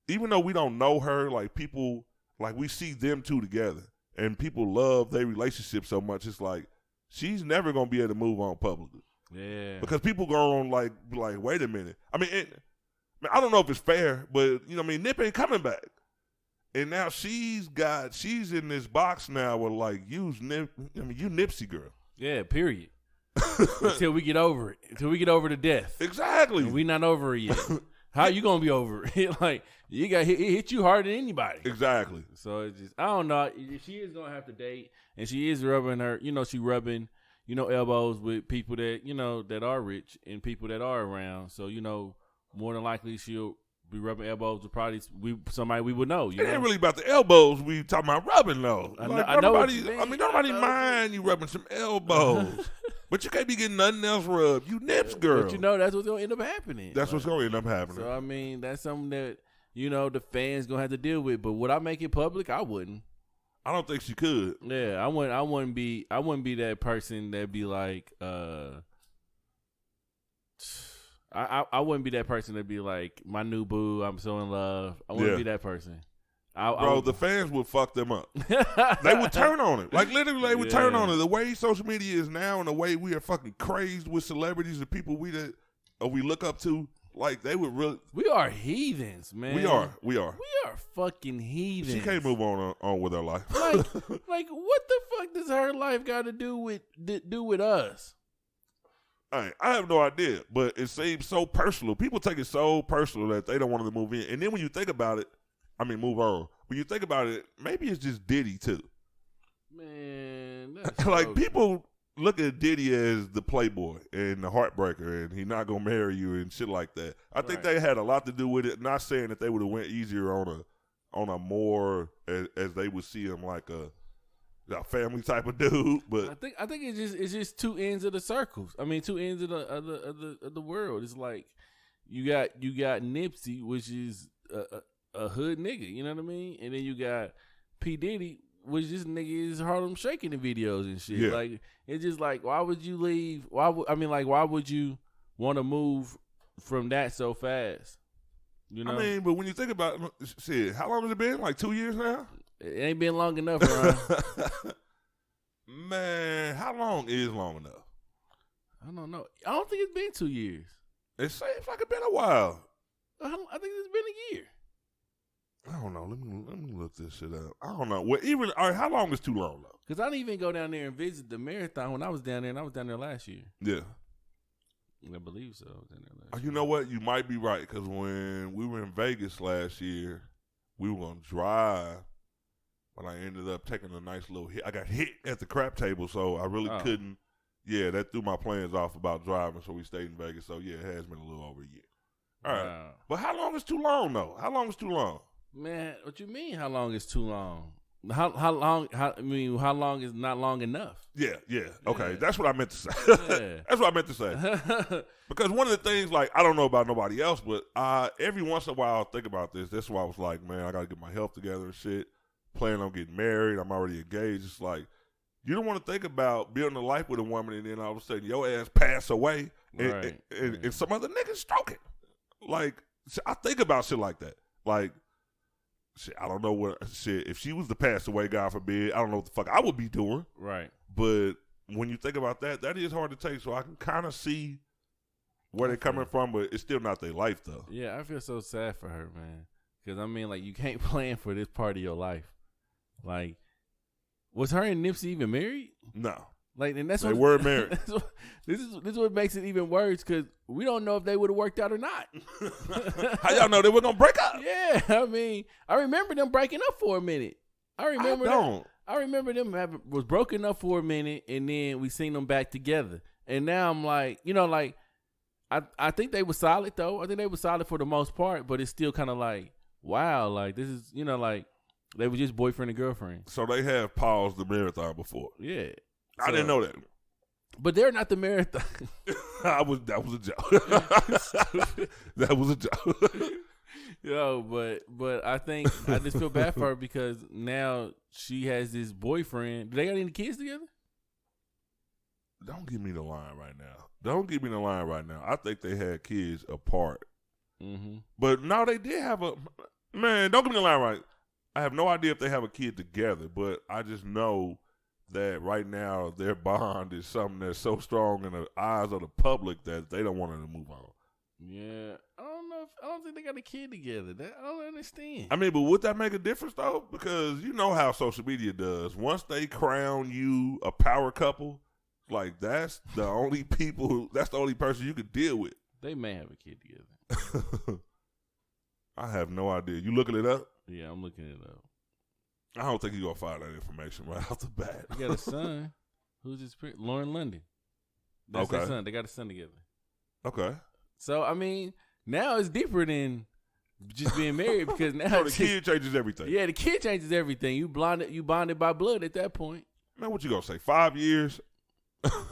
even though we don't know her, like, people, like, we see them two together, and people love their relationship so much, it's like, she's never going to be able to move on publicly. Yeah. Because people go on, like, wait a minute. I mean, I don't know if it's fair, but, you know what I mean, Nip ain't coming back. And now she's in this box now with, like, you Nipsey girl. Yeah, period. Until we get over it. Until we get over the death. Exactly. And we not over it yet. How you gonna be over it? Like, you got it hit you harder than anybody. Exactly. So it's just, I don't know. She is gonna have to date, and she is rubbing her. She rubbing, elbows with people that that are rich and people that are around. So more than likely she'll be rubbing elbows with probably somebody we would know. It ain't really about the elbows. We talking about rubbing though. I know what you mean. I mean, nobody mind you rubbing some elbows, but you can't be getting nothing else rubbed. You Nips girl. But that's what's gonna end up happening. That's what's gonna end up happening. So I mean, that's something that the fans gonna have to deal with. But would I make it public? I wouldn't. I don't think she could. Yeah, I wouldn't be that person that be like, I wouldn't be that person that be like, my new boo, I'm so in love. I wouldn't be that person. Bro, the fans would fuck them up. They would turn on it. Like, literally, they would turn on it. The way social media is now and the way we are fucking crazed with celebrities and people we look up to, like, they would really... We are heathens, man. We are. We are fucking heathens. She can't move on with her life. Like, what the fuck does her life got to do with us? I have no idea, but it seems so personal. People take it so personal that they don't want to move in. And then when you think about it, move on. When you think about it, maybe it's just Diddy too. Man, that's like people look at Diddy as the playboy and the heartbreaker, and he not gonna marry you and shit like that. I think they had a lot to do with it. Not saying that they would have went easier on a more as they would see him like a family type of dude, but I think it's just two ends of the circles. I mean, two ends of the world. It's like you got Nipsey, which is a hood nigga, you know what I mean, and then you got P Diddy, which this nigga is Harlem shaking the videos and shit. Yeah. Like, it's just like, why would you leave? Why would you want to move from that so fast? I mean, but when you think about shit, how long has it been? Like 2 years now? It ain't been long enough, Ron. Man, how long is long enough? I don't know. I don't think it's been 2 years. It seems like it's been a while. I think it's been a year. I don't know. Let me look this shit up. I don't know. Well, all right, how long is too long though? Because I didn't even go down there and visit the marathon when I was down there, and I was down there last year. Yeah. I believe so. I was down there last year. You know what? You might be right, because when we were in Vegas last year, we were going to drive, but I ended up taking a nice little hit. I got hit at the crap table, so I really couldn't. Yeah, that threw my plans off about driving, so we stayed in Vegas. So, yeah, it has been a little over a year. All right. Wow. But how long is too long, though? How long is too long? Man, what you mean how long is too long? How long is not long enough? Yeah. Okay, Yeah. that's what I meant to say. Yeah. That's what I meant to say. Because one of the things, like, I don't know about nobody else, but every once in a while I'll think about this. That's why I was like, man, I got to get my health together and shit. Planning on getting married. I'm already engaged. It's like, you don't want to think about building a life with a woman and then all of a sudden your ass pass away and some other nigga stroke it. Like, I think about shit like that. Like, shit, I don't know what shit. If she was to pass away, God forbid, I don't know what the fuck I would be doing. Right. But when you think about that, that is hard to take. So I can kind of see where they're coming from, but it's still not their life, though. Yeah, I feel so sad for her, man. Because, I mean, like, you can't plan for this part of your life. Like, was her and Nipsey even married? No. Like, and that's they were married. This is what makes it even worse, because we don't know if they would have worked out or not. How y'all know they were gonna break up? Yeah, I mean, I remember them breaking up for a minute. I remember them was broken up for a minute, and then we seen them back together. And now I'm like, I think they were solid though. I think they were solid for the most part, but it's still kind of like, wow, like this is, like they were just boyfriend and girlfriend. So they have paused the marathon before. Yeah. I didn't know that. But they're not the marathon. That was a joke. That was a joke. Yo, but I think I just feel bad for her because now she has this boyfriend. Do they got any kids together? don't give me the line right now. Don't give me the line right now. I think they had kids apart. Mm-hmm. But no, they did have a man. Don't give me the line right. I have no idea if they have a kid together, but I just know that right now their bond is something that's so strong in the eyes of the public that they don't want them to move on. Yeah, I don't know. I don't think they got a kid together. I don't understand. I mean, but would that make a difference though? Because you know how social media does. Once they crown you a power couple, like that's the only people. That's the only person you could deal with. They may have a kid together. I have no idea. You looking it up? Yeah, I'm looking it up. I don't think you're going to find that information right off the bat. They got a son. Who's his parent? Lauren London. That's their son. They got a son together. Okay. So, I mean, now it's deeper than just being married because now So the kid changes everything. Yeah, the kid changes everything. You bonded by blood at that point. Man, what you going to say, 5 years?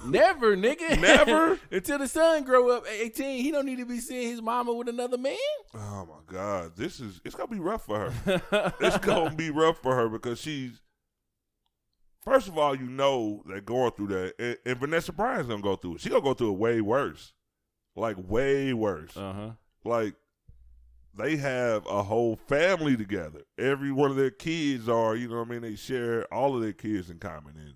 Never, nigga. Never? Until the son grow up 18, he don't need to be seeing his mama with another man. Oh, my God. It's going to be rough for her. It's going to be rough for her because she's, first of all, you know that going through that, and Vanessa Bryant's going to go through it. She's going to go through it way worse. Like, way worse. Uh-huh. Like, they have a whole family together. Every one of their kids are, you know what I mean, they share all of their kids in common. And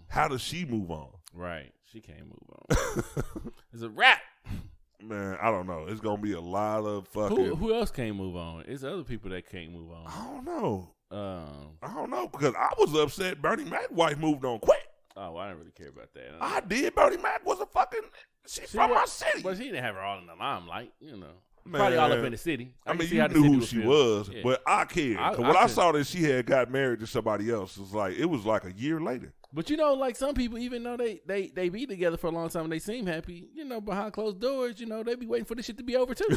how does she move on? Right. She can't move on. It's a wrap. Man, I don't know. It's going to be a lot of fucking. Who else can't move on? It's other people that can't move on. I don't know. I don't know because I was upset Bernie Mac's wife moved on quick. Oh, well, I didn't really care about that. I did. Bernie Mac was a fucking. She's from my city. But she didn't have her all in the limelight, you know. Man, probably all up in the city. I mean, you knew who she was, yeah. but I cared. Because when I saw that she had got married to somebody else, it was like a year later. But you know, like some people, even though they be together for a long time and they seem happy, you know, behind closed doors, you know, they be waiting for this shit to be over too.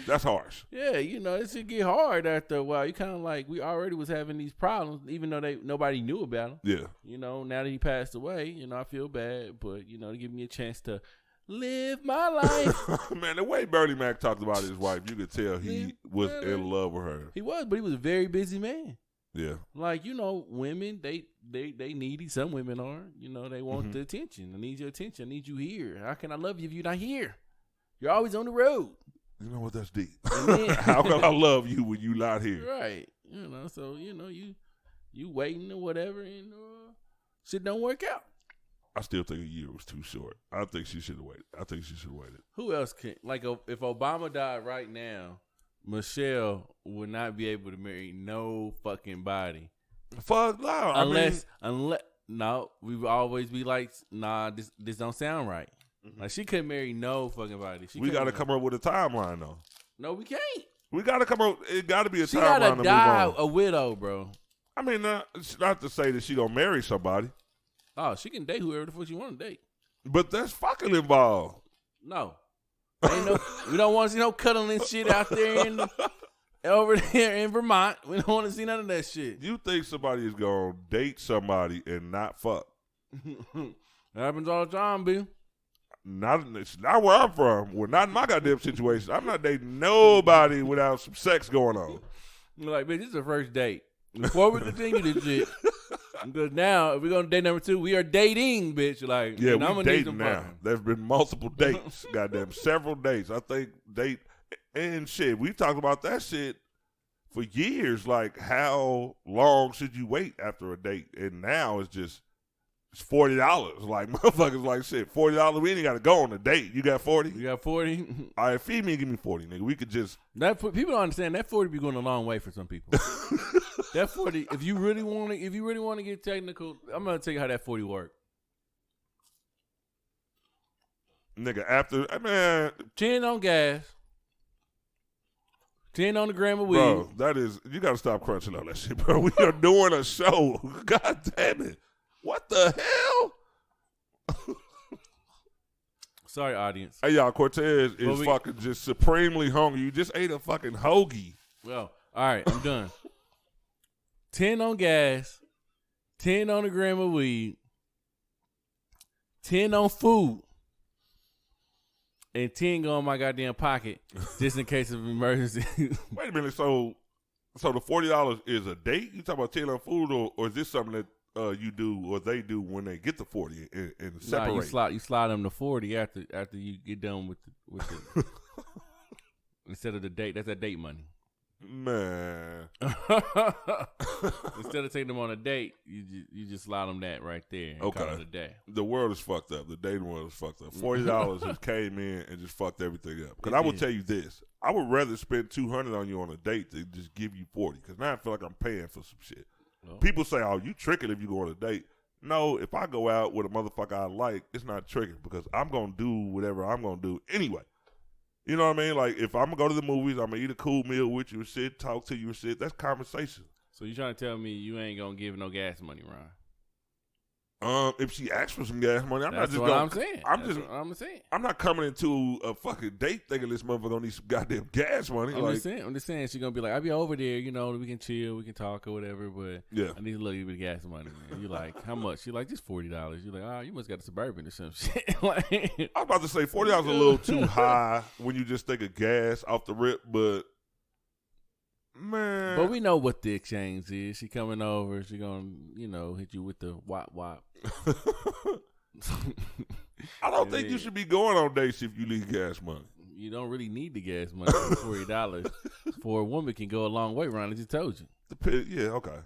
That's harsh. Yeah, you know, it should get hard after a while. You kind of like, we already was having these problems, even though nobody knew about them. Yeah. You know, now that he passed away, you know, I feel bad, but you know, to give me a chance to live my life. Man, the way Bernie Mac talked about his wife, you could tell he was in love with her. He was, but he was a very busy man. Yeah. Like, you know, women, they needy. Some women are. You know, they want the attention. I need your attention. I need you here. How can I love you if you're not here? You're always on the road. You know what? That's deep. Then, how can I love you when you not here? Right. You know, so, you know, you waiting or whatever, and shit don't work out. I still think a year was too short. I think she should have waited. Who else can, like, if Obama died right now, Michelle would not be able to marry no fucking body. Fuck no. Unless no, we would always be like, nah, this don't sound right. Like, she couldn't marry no fucking body. We got to come up with a timeline though. No, we can't. We got to come up. It got to be a timeline. She gotta die a widow, bro. I mean, it's not to say that she gonna marry somebody. Oh, she can date whoever the fuck she want to date. But that's fucking involved. No. We don't want to see no cuddling shit out there over there in Vermont. We don't want to see none of that shit. You think somebody is gonna date somebody and not fuck? That happens all the time, B. It's not where I'm from. Well, not in my goddamn situation. I'm not dating nobody without some sex going on. You're like, bitch, this is the first date. Before we continue this shit, because now if we're gonna date number 2, we are dating, bitch. Like, yeah, we're dating now. There's been multiple dates, goddamn, several dates. I think and shit. We've talked about that shit for years. Like, how long should you wait after a date? And now it's $40. Like, motherfuckers like, shit, $40. We ain't got to go on a date. You got 40? You got 40? All right, feed me and give me 40, nigga. We could just. People don't understand that 40 be going a long way for some people. That 40, if you really want to get technical, I'm gonna tell you how that 40 work. Nigga, after 10 on gas, 10 on the gram of weed. Bro, that is, you gotta stop crunching on that shit, bro. We are doing a show. God damn it. What the hell? Sorry, audience. Hey, y'all, Cortez is fucking just supremely hungry. You just ate a fucking hoagie. Well, all right, I'm done. 10 on gas, 10 on a gram of weed, 10 on food, and 10 go in my goddamn pocket just in case of emergency. Wait a minute. So the $40 is a date? You talking about 10 on food, or is this something that you do or they do when they get to 40 and separate. You slide them to 40 after you get done with the instead of the date. That's that date money. Man. Instead of taking them on a date, you just slide them that right there and call it a day. The world is fucked up. The dating world is fucked up. $40 just came in and just fucked everything up. Because I will tell you this. I would rather spend $200 on you on a date than just give you 40. Because now I feel like I'm paying for some shit. Oh. People say, oh, you tricking if you go on a date. No, if I go out with a motherfucker I like, it's not tricking because I'm going to do whatever I'm going to do anyway. You know what I mean? Like, if I'm going to go to the movies, I'm going to eat a cool meal with you and shit, talk to you and shit. That's conversation. So you trying to tell me you ain't going to give no gas money, Ron? If she asks for some gas money, I'm saying. I'm not coming into a fucking date thinking this motherfucker gonna need some goddamn gas money. I'm just saying she's gonna be like, I'll be over there, we can chill, we can talk or whatever, but yeah, I need a little bit of gas money, man. You like, how much? You like, just $40. You're like, oh, you must got a Suburban or some shit. Like, I was about to say $40 a little too high when you just think of gas off the rip, but man. But we know what the exchange is. She coming over. She gonna, hit you with the wop wop. I don't think you should be going on dates if you need gas money. You don't really need the gas money for $40. For a woman can go a long way, Ron. I just told you. Yeah, okay.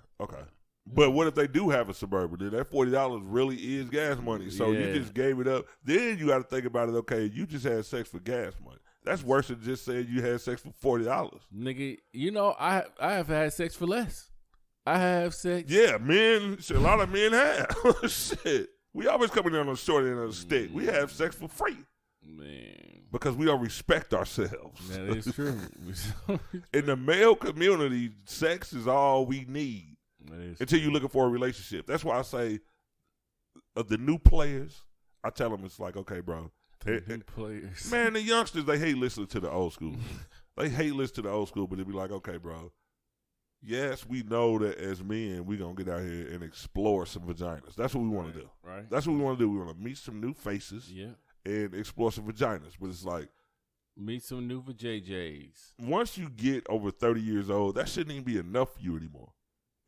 But what if they do have a Suburban? Then that $40 really is gas money. So you just gave it up. Then you got to think about it. Okay, you just had sex for gas money. That's worse than just saying you had sex for $40. Nigga, I have had sex for less. I have sex. Yeah, a lot of men have. Shit. We always coming in on the short end of the stick. We have sex for free. Man. Because we don't respect ourselves. That is true. In the male community, sex is all we need. Until you're looking for a relationship. That's why I say of the new players, I tell them it's like, okay, bro. Players. Man, the youngsters, they hate listening to the old school. They hate listening to the old school, but they be like, okay, bro. Yes, we know that as men, we going to get out here and explore some vaginas. That's what we want to do. Right. That's what we want to do. We want to meet some new faces and explore some vaginas. But it's like, meet some new vajayjays. Once you get over 30 years old, that shouldn't even be enough for you anymore.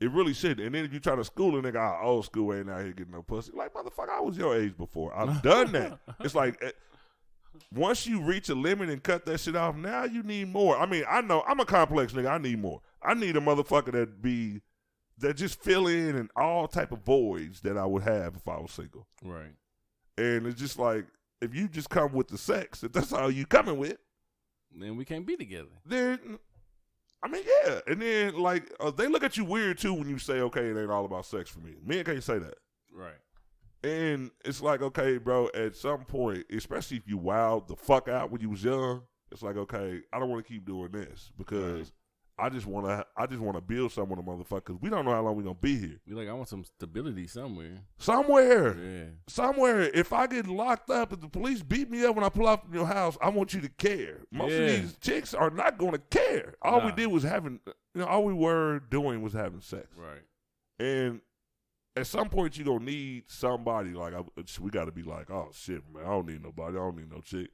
It really shouldn't. And then if you try to school a nigga, old school ain't out here getting no pussy. Like, motherfucker, I was your age before. I've done that. It's like, once you reach a limit and cut that shit off, now you need more. I mean, I know I'm a complex nigga. I need more. I need a motherfucker that just fill in all type of voids that I would have if I was single. Right. And it's just like, if you just come with the sex, if that's all you coming with, then we can't be together. Then, I mean, yeah. And then, like, they look at you weird, too, when you say, okay, it ain't all about sex for me. Men can't say that. Right. And it's like, okay, bro, at some point, especially if you wowed the fuck out when you was young, it's like, okay, I don't want to keep doing this because I just want to build something with a motherfucker because we don't know how long we're going to be here. You're like, I want some stability somewhere. Somewhere. If I get locked up, if the police beat me up when I pull out from your house, I want you to care. Most of these chicks are not going to care. All we did was all we were doing was having sex. Right. And at some point, you're going to need somebody. Like, we got to be like, oh, shit, man, I don't need nobody. I don't need no chick.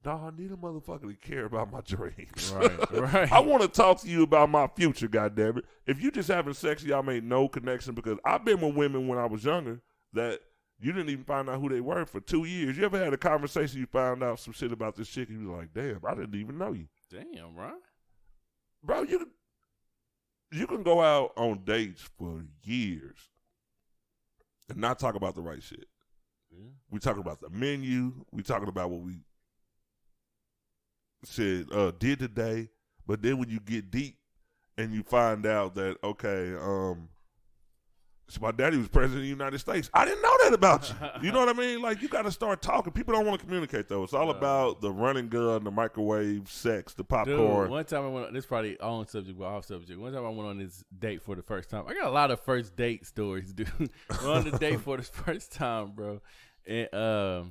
No, I need a motherfucker to care about my dreams. Right. I want to talk to you about my future, goddammit. If you just having sex, y'all made no connection because I've been with women when I was younger that you didn't even find out who they were for 2 years. You ever had a conversation, you found out some shit about this chick, and you was like, damn, I didn't even know you. Damn, right? Bro, you can go out on dates for years and not talk about the right shit. Yeah. We talking about the menu. We talking about what we said did today, but then when you get deep and you find out that so my daddy was president of the United States, I didn't know that about you. You know what I mean? Like, you got to start talking. People don't want to communicate though. It's all about the running gun, the microwave, sex, the popcorn. Dude, one time I went. This is probably on subject, but off subject. One time I went on this date for the first time. I got a lot of first date stories, dude. Went on the date for the first time, bro, and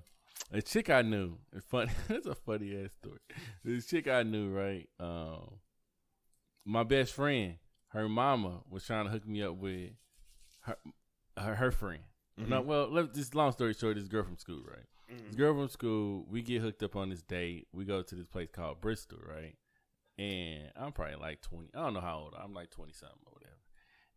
a chick I knew. It's funny. It's a funny ass story. This chick I knew, right? My best friend, her mama was trying to hook me up with her friend. Mm-hmm. No, well, just long story short, this girl from school, right? Mm-hmm. This girl from school, we get hooked up on this date. We go to this place called Bristol, right? And I'm probably like 20. I don't know how old I'm like 20 something or whatever.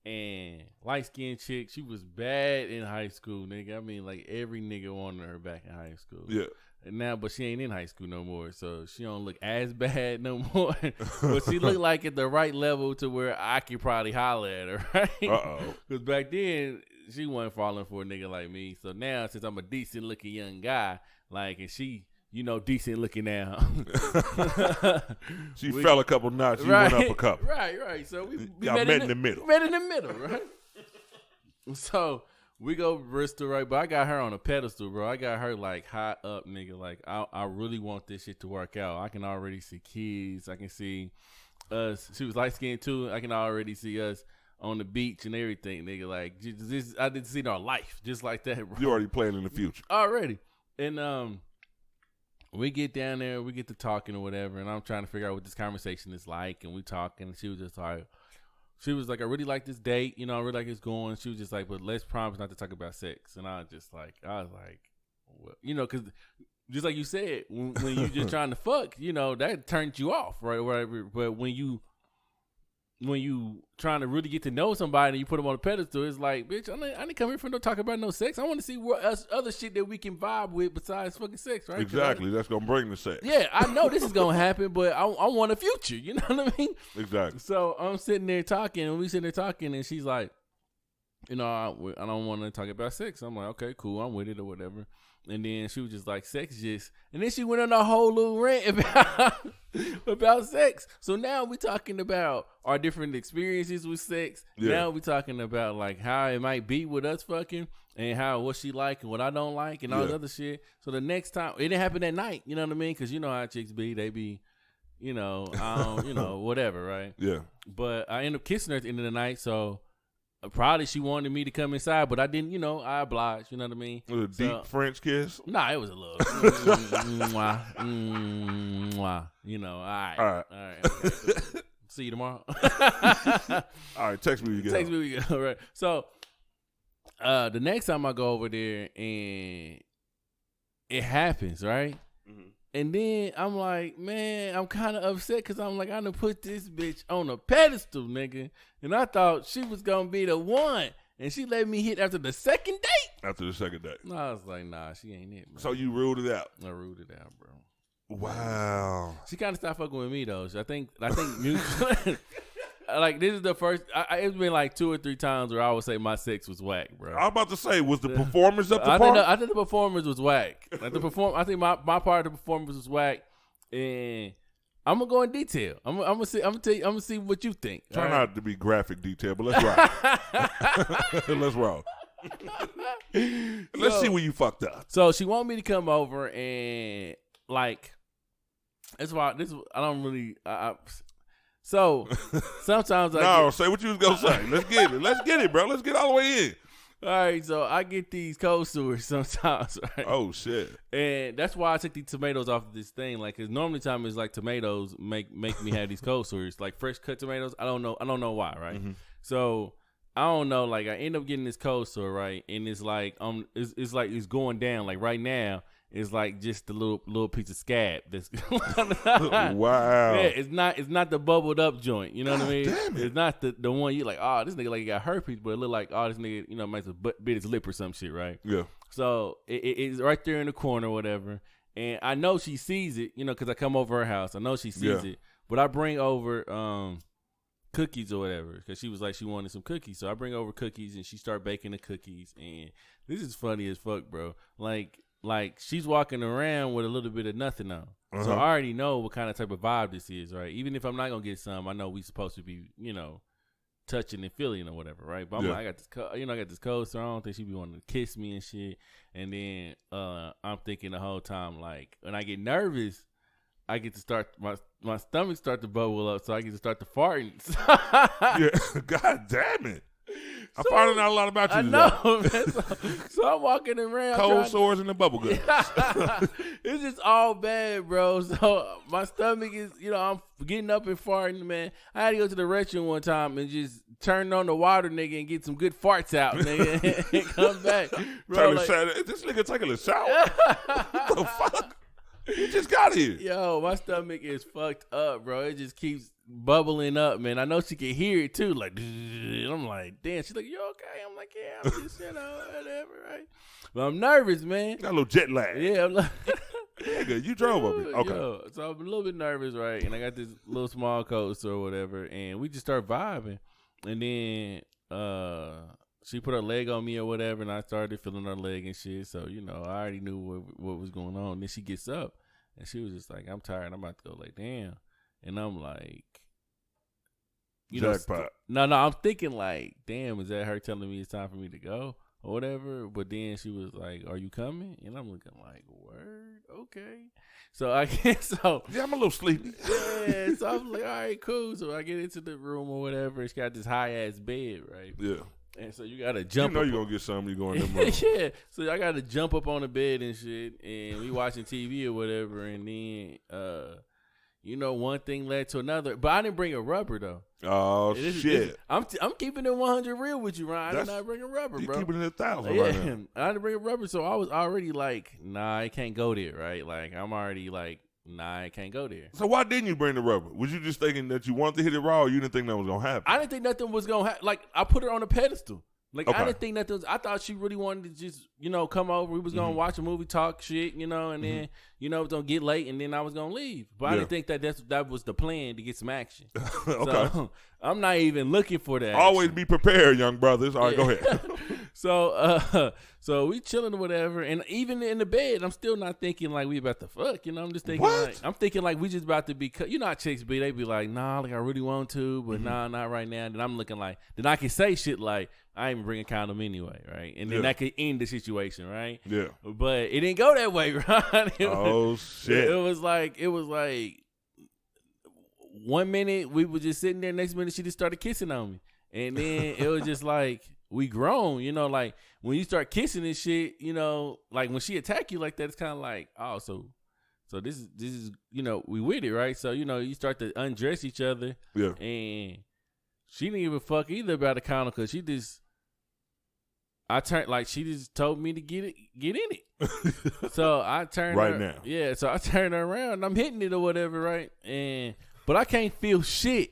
And light-skinned chick, she was bad in high school, nigga. I mean, like, every nigga wanted her back in high school. Yeah. And now, but she ain't in high school no more, so she don't look as bad no more. But she looked like at the right level to where I could probably holler at her, right? Uh-oh. Because back then, she wasn't falling for a nigga like me. So now, since I'm a decent-looking young guy, like, and she, you know, decent-looking now. She fell a couple notches, you went up a couple. Right. So we Y'all met in the middle. Met in the middle, right? So we go Bristol, right? But I got her on a pedestal, bro. I got her like high up, nigga. Like I really want this shit to work out. I can already see kids. I can see us. She was light skinned too. I can already see us on the beach and everything, nigga. Like this, I didn't see our life just like that, bro. You already planning in the future. Already. And we get down there, we get to talking or whatever, and I'm trying to figure out what this conversation is like, and we talking, and she was just like, I really like this date, you know, I really like it's going. She was just like, but let's promise not to talk about sex. And I was like, well, you know, because just like you said, when you just trying to fuck, you know, that turns you off, right? Whatever. But when you trying to really get to know somebody and you put them on a pedestal, it's like, bitch, I didn't come here for no talk about no sex. I want to see what other shit that we can vibe with besides fucking sex, right? Exactly. That's going to bring the sex. Yeah, I know this is going to happen, but I want a future. You know what I mean? Exactly. So I'm sitting there talking, and we sitting there talking, and she's like, you know, I don't want to talk about sex. I'm like, okay, cool, I'm with it or whatever. And then she was just like, sex just, and then she went on a whole little rant about sex. So now we talking about our different experiences with sex. Yeah. Now we talking about like how it might be with us fucking and what she like and what I don't like and all this other shit. So the next time, it didn't happen that night, you know what I mean? Because you know how chicks be, they be, you know, you know, whatever, right? Yeah. But I ended up kissing her at the end of the night, so probably she wanted me to come inside, but I didn't, you know, I obliged, you know what I mean? Was it a deep French kiss? Nah, it was a little, you know, all right. Okay. See you tomorrow. All right, text me when you get Text me when you get home, right. So, the next time I go over there and it happens, right? Mm-hmm. And then I'm like, man, I'm kind of upset because I'm like, I done put this bitch on a pedestal, nigga. And I thought she was going to be the one. And she let me hit after the second date. After the second date. No, I was like, nah, she ain't it, man. So you ruled it out? I ruled it out, bro. Wow. She kind of stopped fucking with me, though. So I think like, this is the first, it's been like 2 or 3 times where I would say my sex was whack, bro. I was about to say, was the performance up to par? I think the performance was whack. Like I think my part of the performance was whack, and I'm gonna go in detail. I'm gonna see what you think. Try not to be graphic detail, but let's rock. Let's roll. Let's see where you fucked up. So she wanted me to come over and like, that's why I don't really. So sometimes say what you was gonna say. Let's get it. Let's get it, bro. Let's get all the way in. All right, so I get these cold sores sometimes, right? Oh shit! And that's why I took the tomatoes off of this thing, like, cause normally time is like tomatoes make me have these cold sores, like fresh cut tomatoes. I don't know why, right? Mm-hmm. So I don't know, like I end up getting this cold sore, right? And it's like it's like it's going down, like right now. It's like just a little piece of scab. That's wow. Yeah, it's not the bubbled up joint. You know what I mean? Damn it. It's not the one you like. Oh, this nigga like he got herpes, but it look like this nigga might have bit his lip or some shit, right? Yeah. So it's right there in the corner, or whatever. And I know she sees it, because I come over her house. I know she sees it, but I bring over cookies or whatever, because she was like she wanted some cookies. So I bring over cookies and she start baking the cookies. And this is funny as fuck, bro. Like she's walking around with a little bit of nothing on. Uh-huh. So I already know what kind of type of vibe this is, right? Even if I'm not going to get some, I know we supposed to be, touching and feeling or whatever, right? But I'm like, I got this cold, so I don't think she be wanting to kiss me and shit. And then I'm thinking the whole time, like, when I get nervous, I get to start, my stomach start to bubble up, so I get to start to farting. Yeah, God damn it. I'm finding out a lot about you. I know, man. So I'm walking around. Cold sores and the bubble gum. It's just all bad, bro. So my stomach is, I'm getting up and farting, man. I had to go to the restroom one time and just turn on the water, nigga, and get some good farts out, nigga, and come back. Bro, this nigga taking a shower? What the fuck? You just got here. Yo, my stomach is fucked up, bro. It just keeps bubbling up, man. I know she can hear it too. Like, and I'm like, damn. She's like, you okay? I'm like, yeah, I'm just, whatever, right? But I'm nervous, man. Got a little jet lag. Yeah, I'm like, Nigga, you drove up here. Okay. yo, so I'm a little bit nervous, right? And I got this little small coaster or whatever, and we just start vibing. And then she put her leg on me or whatever, and I started feeling her leg and shit. So, I already knew what was going on. And then she gets up, and she was just like, I'm tired. I'm about to go like, damn. And I'm like, Jackpot. No, I'm thinking like, damn, is that her telling me it's time for me to go or whatever? But then she was like, are you coming? And I'm looking like, word, okay. So I get yeah, I'm a little sleepy. Yeah, so I'm like, all right, cool. So I get into the room or whatever. It's got this high ass bed, right? Yeah. And so you gotta jump. You know you're gonna get something. You go in them rooms. Yeah. So I gotta jump up on the bed and shit, and we watching TV or whatever, and then one thing led to another. But I didn't bring a rubber though. Oh shit! I'm keeping it 100 real with you, Ryan. I did not bring a rubber, bro. You keeping it 1,000 yeah. right now. I didn't bring a rubber, so I was already like, nah, I can't go there, right? Like I'm already like, nah, I can't go there. So why didn't you bring the rubber? Was you just thinking that you wanted to hit it raw, or you didn't think that was gonna happen? I didn't think nothing was gonna happen. Like I put her on a pedestal. Like Okay. I didn't think nothing was. I thought she really wanted to just come over. We was gonna watch a movie, talk shit, and then it was gonna get late, and then I was gonna leave. But I didn't think that was the plan to get some action. Okay. So I'm not even looking for that. Always action. be prepared, young brothers. All right, go ahead. So we chilling or whatever, and even in the bed, I'm still not thinking like we about to fuck. I'm just thinking What? like I'm thinking like we just about to be. You know how chicks be? They be like, nah, like I really want to, but nah, not right now. Then I'm looking like, then I can say shit like I ain't even bring a condom anyway, right? And then that could end the situation, right? Yeah. But it didn't go that way, right? Oh shit! It was like 1 minute we were just sitting there, next minute she just started kissing on me, and then it was just like we grown, like when you start kissing and shit, like when she attack you like that, it's kind of like, oh, so this is we with it, right? So you start to undress each other, Yeah. and she didn't even fuck either about the condom because she just. She just told me to get in it. So I turned right her, now. Yeah, so I turned her around and I'm hitting it or whatever, right? But I can't feel shit.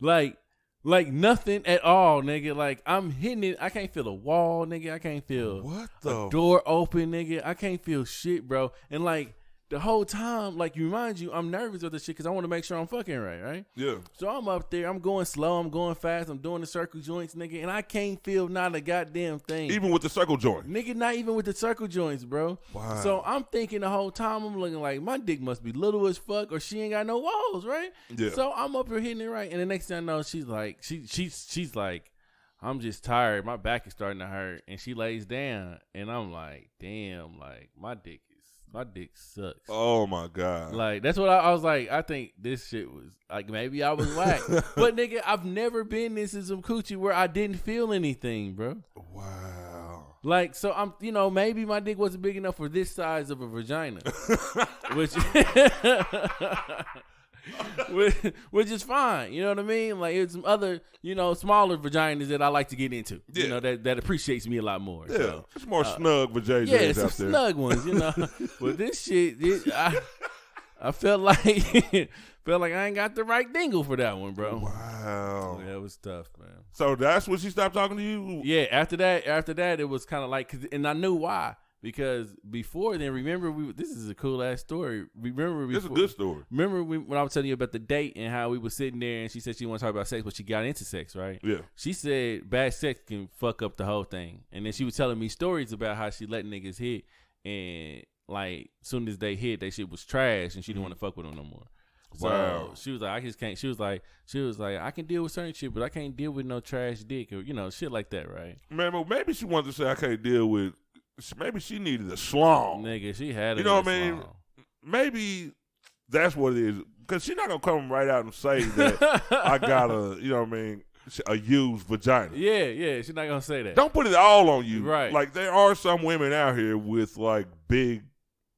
Like nothing at all, nigga. Like I'm hitting it. I can't feel a wall, nigga. I can't feel a door open, nigga. I can't feel shit, bro. And like the whole time, like you remind you, I'm nervous with this shit because I want to make sure I'm fucking right? Yeah. So I'm up there, I'm going slow, I'm going fast, I'm doing the circle joints, nigga, and I can't feel not a goddamn thing. Even with the circle joint. Nigga, not even with the circle joints, bro. Wow. So I'm thinking the whole time, I'm looking like my dick must be little as fuck or she ain't got no walls, right? Yeah. So I'm up here hitting it right, and the next thing I know, she's like, she's like, I'm just tired, my back is starting to hurt, and she lays down, and I'm like, damn, like my dick sucks. Oh my god! Like that's what I was like. I think this shit was like maybe I was whack, but nigga, I've never been this in some coochie where I didn't feel anything, bro. Wow. Like so, I'm maybe my dick wasn't big enough for this size of a vagina, which which is fine. You know what I mean? Like it's some other smaller vaginas that I like to get into. Yeah. That appreciates me a lot more. Yeah, So. it's more snug vaginas Yeah, out some there. snug ones, But this shit, I felt like I ain't got the right dingle for that one, bro. Wow. Yeah, it was tough, man. So that's when she stopped talking to you? Yeah, after that, it was kind of like, and I knew why. Because before then, remember, this is a cool ass story. Remember, This is a good story. Remember when I was telling you about the date and how we were sitting there and she said she wanted to talk about sex, but she got into sex, right? Yeah. She said bad sex can fuck up the whole thing. And then she was telling me stories about how she let niggas hit and like soon as they hit, that shit was trash and she didn't want to fuck with them no more. Wow. So she was like, I just can't. She was like, I can deal with certain shit, but I can't deal with no trash dick or shit like that, right? Man, well, maybe she wanted to say I can't deal with. Maybe she needed a schlong. Nigga, she had it. You know what I mean? Maybe that's what it is. Because she's not going to come right out and say that I got a used vagina. Yeah, she's not going to say that. Don't put it all on you. Right. Like, there are some women out here with, like, big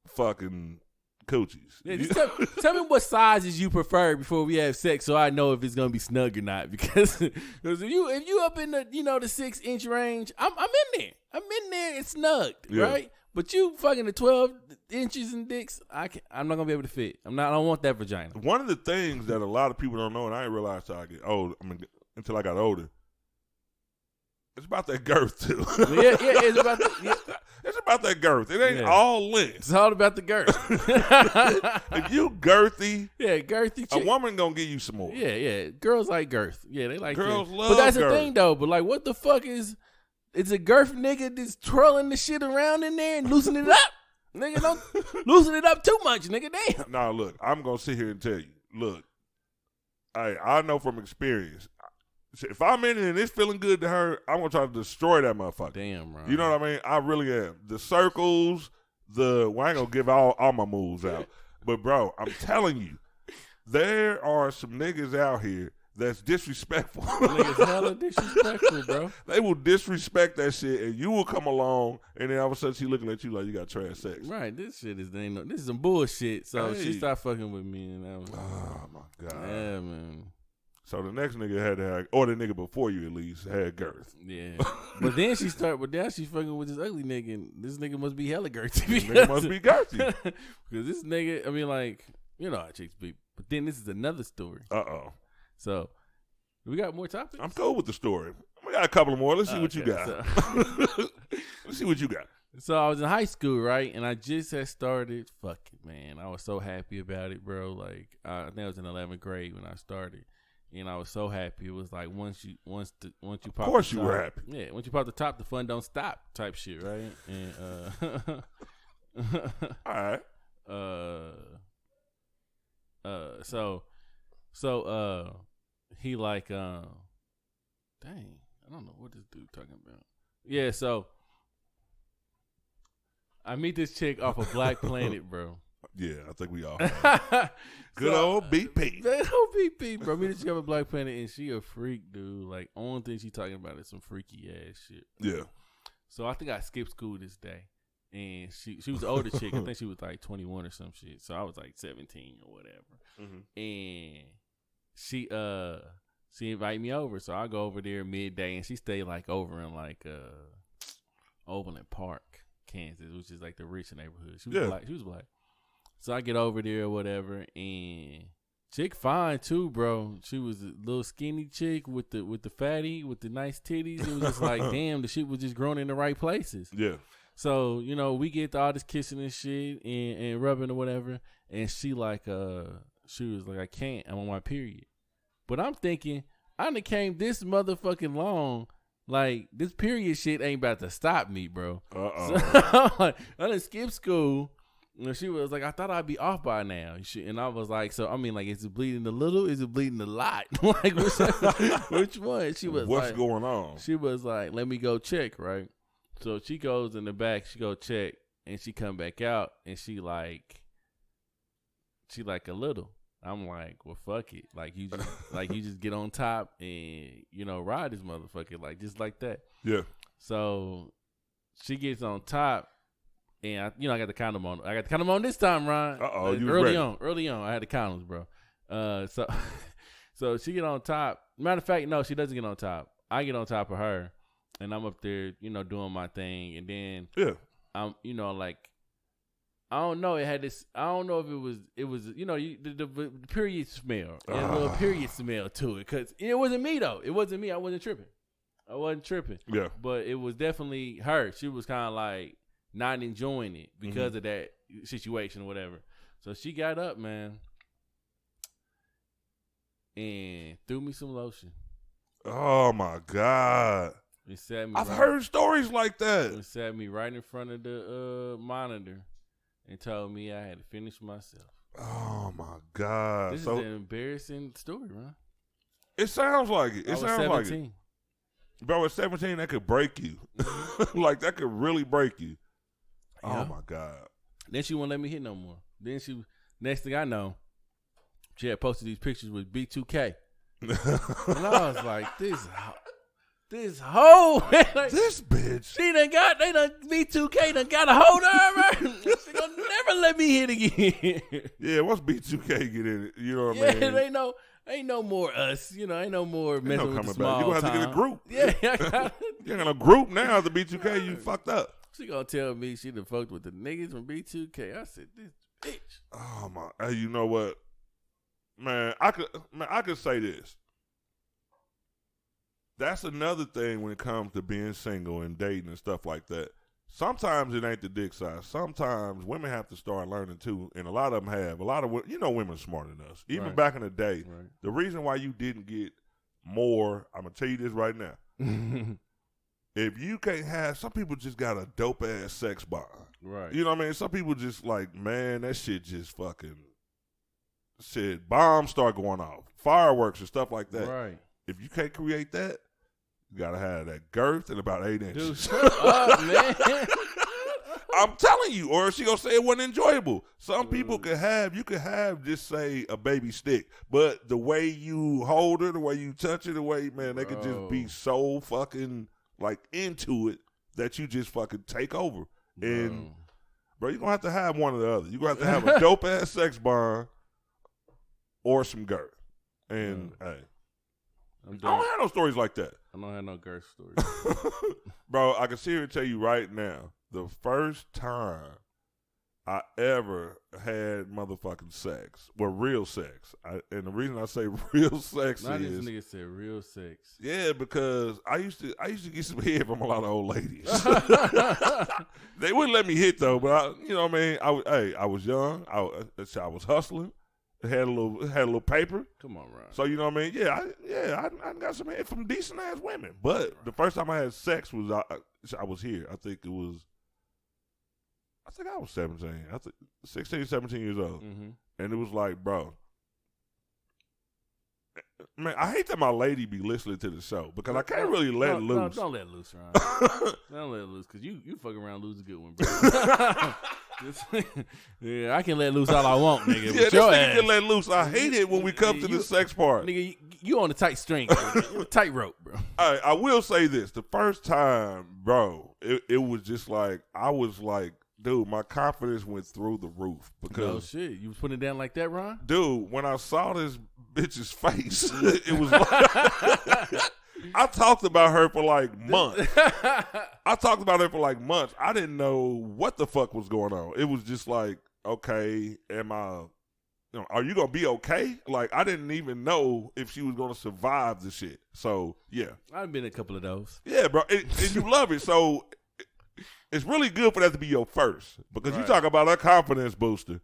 fucking coochies. Yeah, just tell me what sizes you prefer before we have sex, so I know if it's gonna be snug or not. Because if you up in the the 6-inch range, I'm in there. I'm in there. It's snugged, Yeah. right? But you fucking the 12 inches in dicks, I'm not gonna be able to fit. I don't want that vagina. One of the things that a lot of people don't know, and I didn't realize until I get old. Until I got older. It's about that girth too. Yeah, it's about It's about that girth. It ain't all length. It's all about the girth. If you girthy, girthy chick. a woman gonna give you some more. Yeah. Girls like girth. Yeah, they like girls that. love But that's girth. the thing though. But like, what the fuck is a girth nigga that's twirling the shit around in there and loosening it up? Nigga, don't loosen it up too much, nigga. Damn. Nah, look, I'm gonna sit here and tell you. Look, I know from experience. If I'm in it and it's feeling good to her, I'm gonna try to destroy that motherfucker. Damn, bro. You know what I mean? I really am. The circles, I ain't gonna give all my moves out. But bro, I'm telling you, there are some niggas out here that's disrespectful. Niggas hella disrespectful, bro. They will disrespect that shit, and you will come along, and then all of a sudden she looking at you like you got trash sex. Right, this shit is this is some bullshit. So Hey. she started fucking with me, and I was Oh my god. yeah, man. So the next nigga had to have, or the nigga before you at least, had girth. Yeah. But then she fucking with this ugly nigga, and this nigga must be hella girthy. This nigga must be girthy. Because this nigga, I mean, like, you know how chicks be. But then this is another story. Uh-oh. So, we got more topics? I'm cool with the story. We got a couple more. Let's see what you got. Let's see what you got. So I was in high school, right? And I just had started. Fuck it, man. I was so happy about it, bro. Like, I think I was in 11th grade when I started. And I was so happy. It was like once you pop the top. Of course you were happy. Yeah, once you pop the top, the fun don't stop type shit, right? And All right. So he like dang, I don't know what this dude talking about. Yeah, so I meet this chick off of Black Planet, bro. Yeah, I think we all have. Good old BP. That old BP, bro. I mean, this chick off of Black Planet, and she a freak, dude. Like, only thing she talking about is some freaky ass shit. Yeah. So I think I skipped school this day, and she was an older chick. I think she was like 21 or some shit. So I was like 17 or whatever. Mm-hmm. And she invited me over, so I go over there midday, and she stayed like over in like Overland Park, Kansas, which is like the rich neighborhood. She was black. So I get over there or whatever, and chick fine too, bro. She was a little skinny chick with the fatty, with the nice titties. It was just like, damn, the shit was just growing in the right places. Yeah. So, you know, we get to all this kissing and shit and rubbing or whatever, and she was like, I can't, I'm on my period. But I'm thinking, I done came this motherfucking long, like, this period shit ain't about to stop me, bro. Uh-oh. So, I done skipped school. And she was like, I thought I'd be off by now. And I was like, so, I mean, like, is it bleeding a little? Is it bleeding a lot? Like, which one? She was What's like, going on? She was like, let me go check, right? So she goes in the back, she go check, and she come back out, and she like a little. I'm like, well, fuck it. Like, you just get on top and, you know, ride this motherfucker, like, just like that. Yeah. So she gets on top. And I got the condom on. I got the condom on this time, Ron. Uh-oh, you early ready. Early on, I had the condoms, bro. So she get on top. Matter of fact, no, she doesn't get on top. I get on top of her, and I'm up there, you know, doing my thing, and then I'm, you know, like, I don't know. It had this. I don't know if it was, you know, the period smell. It had a little period smell to it, cause it wasn't me though. It wasn't me. I wasn't tripping. Yeah. But it was definitely her. She was kind of like not enjoying it because of that situation or whatever. So she got up, man, and threw me some lotion. Oh my God. It sat me I've heard stories like that. It sat me right in front of the monitor and told me I had to finish myself. Oh my God. This is an embarrassing story, man. It sounds like it. I was 17. Bro, at 17, that could break you. Like, that could really break you. Yeah. Oh my God. Then she wouldn't let me hit no more. Then next thing I know, she had posted these pictures with B2K. And I was like, this hoe. Like, this bitch. B2K done got a hold of her. She gonna never let me hit again. Yeah, once B2K get in it, you know what I mean? Yeah, ain't no more us. You know, ain't no more messing with the small back. You gonna have to get a group. Yeah, you ain't got a group now. The B2K, you fucked up. She gonna tell me she done fucked with the niggas from B2K. I said, this bitch. Oh my! Hey, you know what, man? I could say this. That's another thing when it comes to being single and dating and stuff like that. Sometimes it ain't the dick size. Sometimes women have to start learning too, and a lot of them have. A lot of women are smarter than us. Even back in the day, the reason why you didn't get more, I'm gonna tell you this right now. If you can't have, some people just got a dope ass sex bond. Right. You know what I mean? Some people just like, man, that shit just fucking shit. Bombs start going off, fireworks and stuff like that. Right. If you can't create that, you gotta have that girth and about 8 inches. Dude, shut up, man. I'm telling you, or she gonna say it wasn't enjoyable. Some people you could have just say a baby stick, but the way you hold her, the way you touch her, the way, man, they could just be so fucking like into it that you just fucking take over. And bro, you're gonna have one or the other. You're gonna have to have a dope ass sex bond or some girth. And hey, I don't have no stories like that. I don't have no girth stories. Bro, I can sit here and tell you right now, the first time I ever had motherfucking sex, well, real sex. And the reason I say real sex Not is, this nigga said real sex. yeah, because I used to get some head from a lot of old ladies. They wouldn't let me hit though, but you know what I mean. I was young. I was hustling. Had a little paper. Come on, Ron. So you know what I mean? Yeah, I got some head from decent ass women. But the first time I had sex was I was here. I think I was 17. I think 16, 17 years old. Mm-hmm. And it was like, bro, man, I hate that my lady be listening to the show because I can't really let it loose. No, don't let it loose, Ron. Don't let it loose because you fuck around lose a good one, bro. Yeah, I can let loose all I want, nigga. Yeah, this nigga can let loose. I hate it when we come to the sex part. Nigga, you on a tight string, bro. Tight rope, bro. I will say this. The first time, bro, it was just like, I was like, dude, my confidence went through the roof. Because, no shit. You was putting it down like that, Ron? Dude, when I saw this bitch's face, it was like... I talked about her for like months. I didn't know what the fuck was going on. It was just like, okay, are you gonna be okay? Like, I didn't even know if she was gonna survive the shit. So yeah, I've been a couple of those. Yeah, bro, and you love it. So it's really good for that to be your first because you talk about a confidence booster.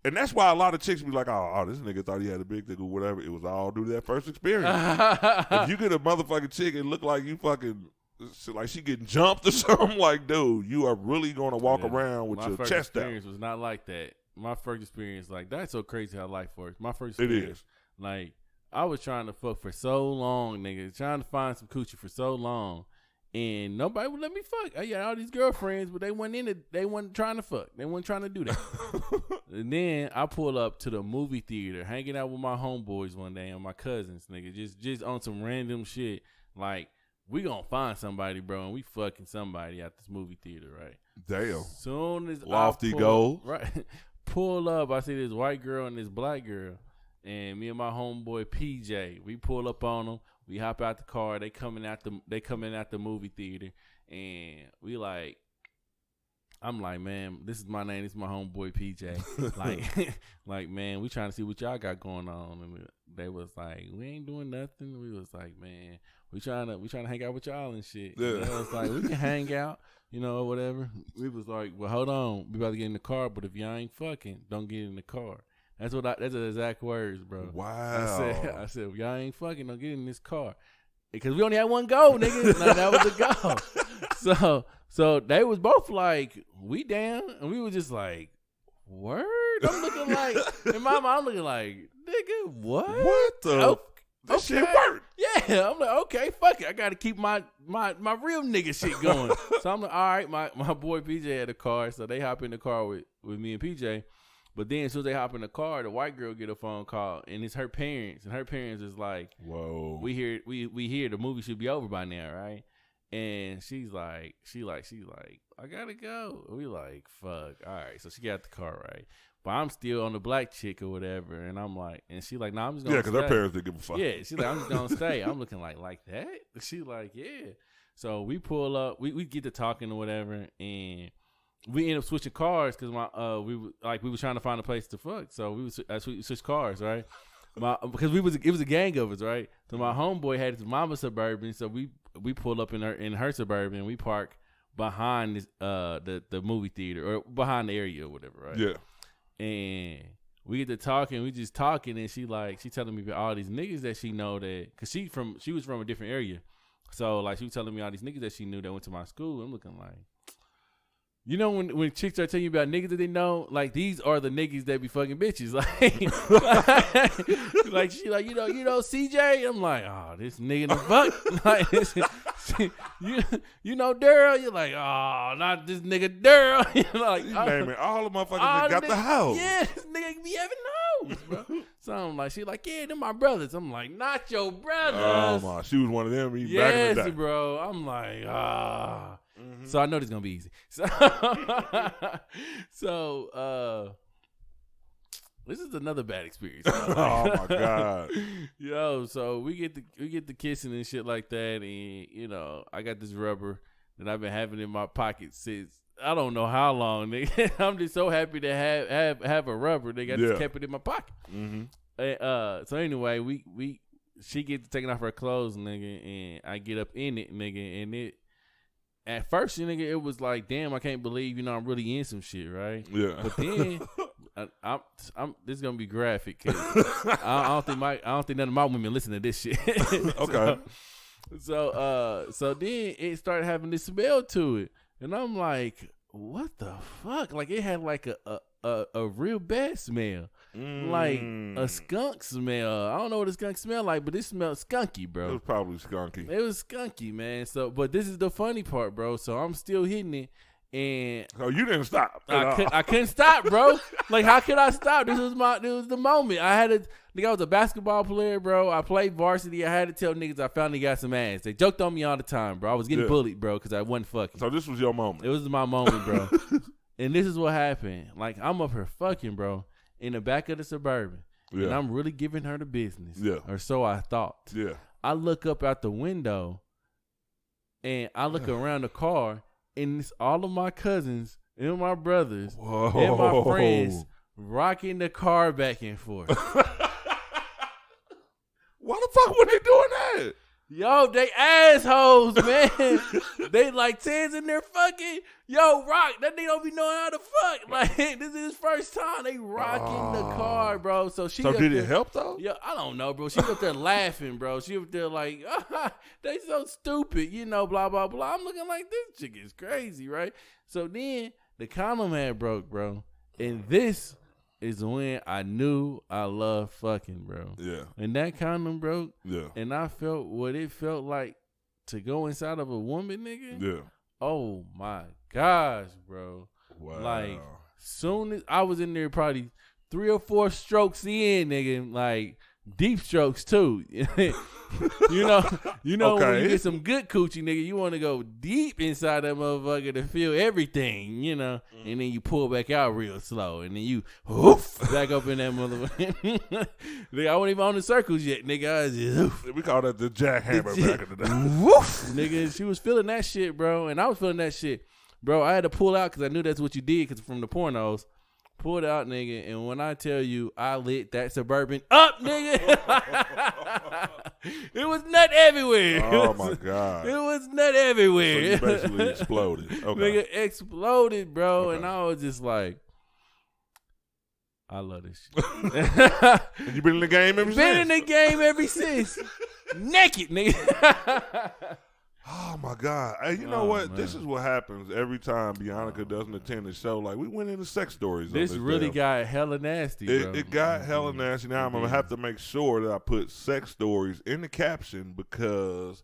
And that's why a lot of chicks be like, oh, this nigga thought he had a big dick or whatever. It was all due to that first experience. If you get a motherfucking chick and look like you fucking, like she getting jumped or something, like, dude, you are really going to walk around with your chest out. My first experience was not like that. My first experience, like, that's so crazy how life works. My first experience, it is. Like, I was trying to fuck for so long, nigga. Trying to find some coochie for so long. And nobody would let me fuck. I had all these girlfriends, but they wasn't trying to fuck. They wasn't trying to do that. And then I pull up to the movie theater, hanging out with my homeboys one day and my cousins, nigga, just on some random shit. Like, we gonna find somebody, bro, and we fucking somebody at this movie theater, right? Damn. Soon as lofty goal, right? Pull up, I see this white girl and this black girl, and me and my homeboy PJ, we pull up on them. We hop out the car. They coming out the movie theater, and we like. I'm like, man, this is my name. This is my homeboy PJ. like, man, we trying to see what y'all got going on. And they was like, we ain't doing nothing. We was like, man, we trying to hang out with y'all and shit. Yeah. And they was like, we can hang out, or whatever. We was like, well, hold on, we about to get in the car, but if y'all ain't fucking, don't get in the car. That's the exact words, bro. Wow. I said, if y'all ain't fucking, don't get in this car. Because we only had one go, nigga. Like, that was the go. So they was both like, we down. And we was just like, word? I'm looking like, in my mind, I'm looking like, nigga, what? What the? This shit worked. Yeah. I'm like, okay, fuck it. I got to keep my real nigga shit going. So I'm like, all right, my boy PJ had a car. So they hop in the car with me and PJ. But then as soon as they hop in the car, the white girl get a phone call, and it's her parents. And her parents is like, whoa, we hear the movie should be over by now, right? And she's like, I gotta go. And we like, fuck. All right. So she got the car, right? But I'm still on the black chick or whatever. And I'm like, and she like, nah, I'm just gonna stay. Yeah, because her parents didn't give a fuck. Yeah, she's like, I'm just gonna stay. I'm looking like that? She like, yeah. So we pull up, we get to talking or whatever, and we end up switching cars because we were trying to find a place to fuck. So we switch cars, right? Because it was a gang of us, right? So my homeboy had his mama Suburban, so we pull up in her Suburban, and we park behind this, the movie theater or behind the area or whatever, right? Yeah. And we get to talking, we just talking, and she telling me about all these niggas that she know that, cause she was from a different area, so like she was telling me all these niggas that she knew that went to my school. I'm looking like, you know, when chicks are telling you about niggas that they know, like these are the niggas that be fucking bitches, like she like you know CJ. I'm like, oh, this nigga the fuck, like this, you know Daryl. You're like, oh, not this nigga Daryl. You're like, naming all the motherfuckers that got the house. Yeah, this nigga be having hoes, bro. So I'm like, she like, yeah, they're my brothers. I'm like, not your brothers. Oh my, she was one of them. Yes, back in the day. bro. I'm like, ah. Mm-hmm. So I know this is gonna be easy. So this is another bad experience. Oh my god. Yo, so we get the kissing and shit like that, and you know, I got this rubber that I've been having in my pocket since I don't know how long, nigga. I'm just so happy to have a rubber. Nigga, I just kept it in my pocket. Mm-hmm. So anyway, she gets taking off her clothes, nigga, and I get up in it, nigga, and it. At first, nigga, it was like, damn, I can't believe, I'm really in some shit, right? Yeah. But then, this is gonna be graphic, cause I don't think none of my women listen to this shit. Okay. So then it started having this smell to it, and I'm like, what the fuck? Like it had like a real bad smell. Like a skunk smell. I don't know what a skunk smell like, but it smelled skunky, bro. It was probably skunky. It was skunky, man. So, but this is the funny part, bro. So I'm still hitting it, and so you didn't stop. I couldn't stop, bro. Like, how could I stop? This was the moment. I was a basketball player, bro. I played varsity. I had to tell niggas I finally got some ass. They joked on me all the time, bro. I was getting bullied, bro, because I wasn't fucking. So this was your moment. It was my moment, bro. And this is what happened. Like, I'm up here fucking, bro, in the back of the Suburban. Yeah. And I'm really giving her the business. Yeah. Or so I thought. Yeah. I look up out the window and I look around the car, and it's all of my cousins and my brothers and my friends rocking the car back and forth. Why the fuck were they doing that? Yo, they assholes, man. They like tens in their fucking. Yo, Rock, that nigga don't be knowing how to fuck. Like, this is his first time. They rocking the car, bro. So did it help though? Yeah, I don't know, bro. She up there laughing, bro. She up there like, they so stupid, blah, blah, blah. I'm looking like, this chick is crazy, right? So then the condom had broke, bro. And this is when I knew I loved fucking, bro. Yeah. And that condom broke. Yeah. And I felt what it felt like to go inside of a woman, nigga. Yeah. Oh my gosh, bro. Wow. Like, soon as I was in there, probably 3 or 4 strokes in, nigga, like deep strokes too. you know okay. When you get some good coochie, nigga, you want to go deep inside that motherfucker to feel everything, and then you pull back out real slow, and then you back up in that motherfucker. Nigga, I wasn't even on the circles yet, nigga. I was just, we call that the jackhammer back in the day. Nigga, she was feeling that shit, bro, and I was feeling that shit, bro. I had to pull out because I knew that's what you did, because from the pornos. Pulled out, nigga, and when I tell you I lit that Suburban up, nigga, it was nut everywhere. Oh my god, it was nut everywhere. So you basically exploded. Okay. Nigga exploded, bro, and I was just like, I love this shit. And you been in the game ever since? Been in the game ever since. Naked, nigga. Oh my god! Hey, you know what? Man. This is what happens every time Bianca doesn't attend the show. Like, we went into sex stories. This really got hella nasty. Bro. It got hella nasty. Now I'm gonna have to make sure that I put sex stories in the caption because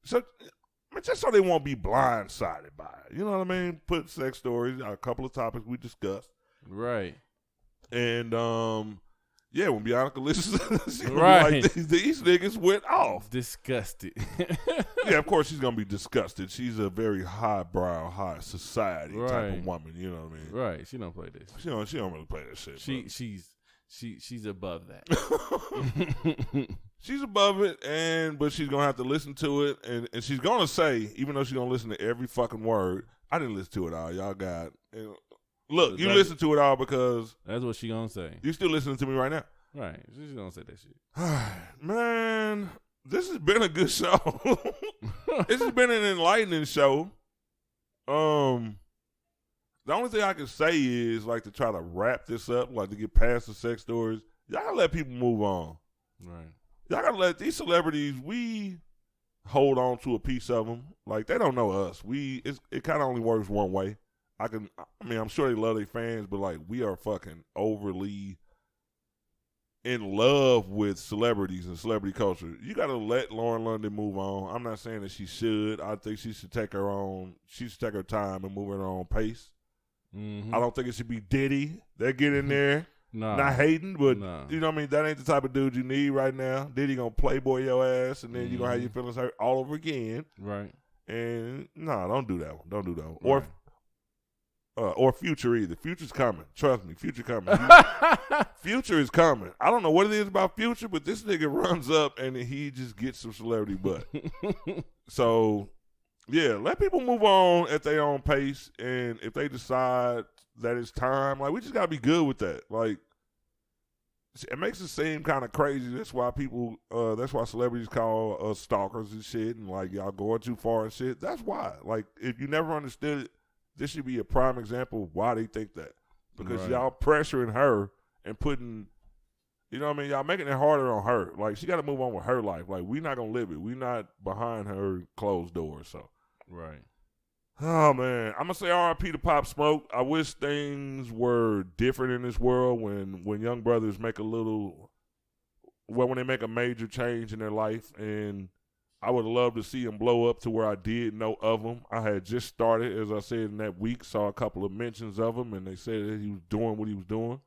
just so they won't be blindsided by it. You know what I mean? Put sex stories. A couple of topics we discussed. Right. And yeah, when Bianca listens, she's right. Like, these niggas went off. Disgusted. Yeah, of course she's going to be disgusted. She's a very highbrow, high society type of woman. You know what I mean? Right. She don't play this. She don't really play that shit. She's she's above that. She's above it, but she's gonna have to listen to it, and she's gonna say, even though she's gonna listen to every fucking word, I didn't listen to it all. Y'all got look, you listen to it all because that's what she gonna say. You still listening to me right now, right? She's gonna say that shit. Man, this has been a good show. This has been an enlightening show. The only thing I can say is, like, to try to wrap this up, like, to get past the sex stories, y'all gotta let people move on. Right. Y'all gotta let these celebrities, we hold on to a piece of them. Like, they don't know us. It kind of only works one way. I'm sure they love their fans, but, like, we are fucking overly in love with celebrities and celebrity culture. You gotta let Lauren London move on. I'm not saying that she should. I think she should take her time and move at her own pace. Mm-hmm. I don't think it should be Diddy that get in there. No. Not hating, but No. you know what I mean? That ain't the type of dude you need right now. Diddy gonna playboy your ass, and then you gonna have your feelings hurt all over again. Right. And no, don't do that one. Don't do that one. Right. Or Future either. Future's coming. Trust me, Future coming. Future is coming. I don't know what it is about Future, but this nigga runs up and he just gets some celebrity butt. So, yeah, let people move on at their own pace, and if they decide that it's time, like, we just gotta be good with that. Like, it makes it seem kind of crazy. That's why celebrities call us stalkers and shit, and like, y'all going too far and shit. That's why. Like, if you never understood it, this should be a prime example of why they think that. Because y'all pressuring her and putting, you know what I mean? Y'all making it harder on her. Like, she got to move on with her life. Like, we not going to live it. We not behind her closed doors, so. Right. Oh, man. I'm going to say R.I.P. to Pop Smoke. I wish things were different in this world when young brothers make when they make a major change in their life. And I would love to see him blow up to where I did know of him. I had just started, as I said, in that week, saw a couple of mentions of him, and they said that he was doing what he was doing,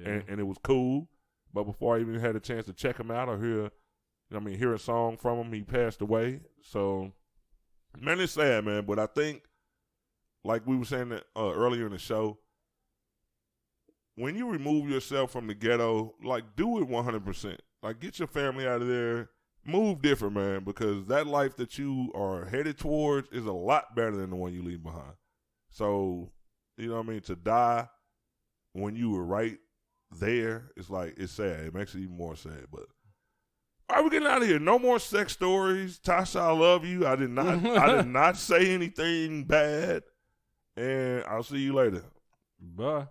and it was cool. But before I even had a chance to check him out or hear a song from him, he passed away. So, man, it's sad, man. But I think, like we were saying earlier in the show, when you remove yourself from the ghetto, like, do it 100%. Like, get your family out of there. Move different, man, because that life that you are headed towards is a lot better than the one you leave behind. So, you know what I mean? To die when you were right there, it's sad. It makes it even more sad. But all right, we're getting out of here. No more sex stories. Tasha, I love you. I did not say anything bad. And I'll see you later. Bye.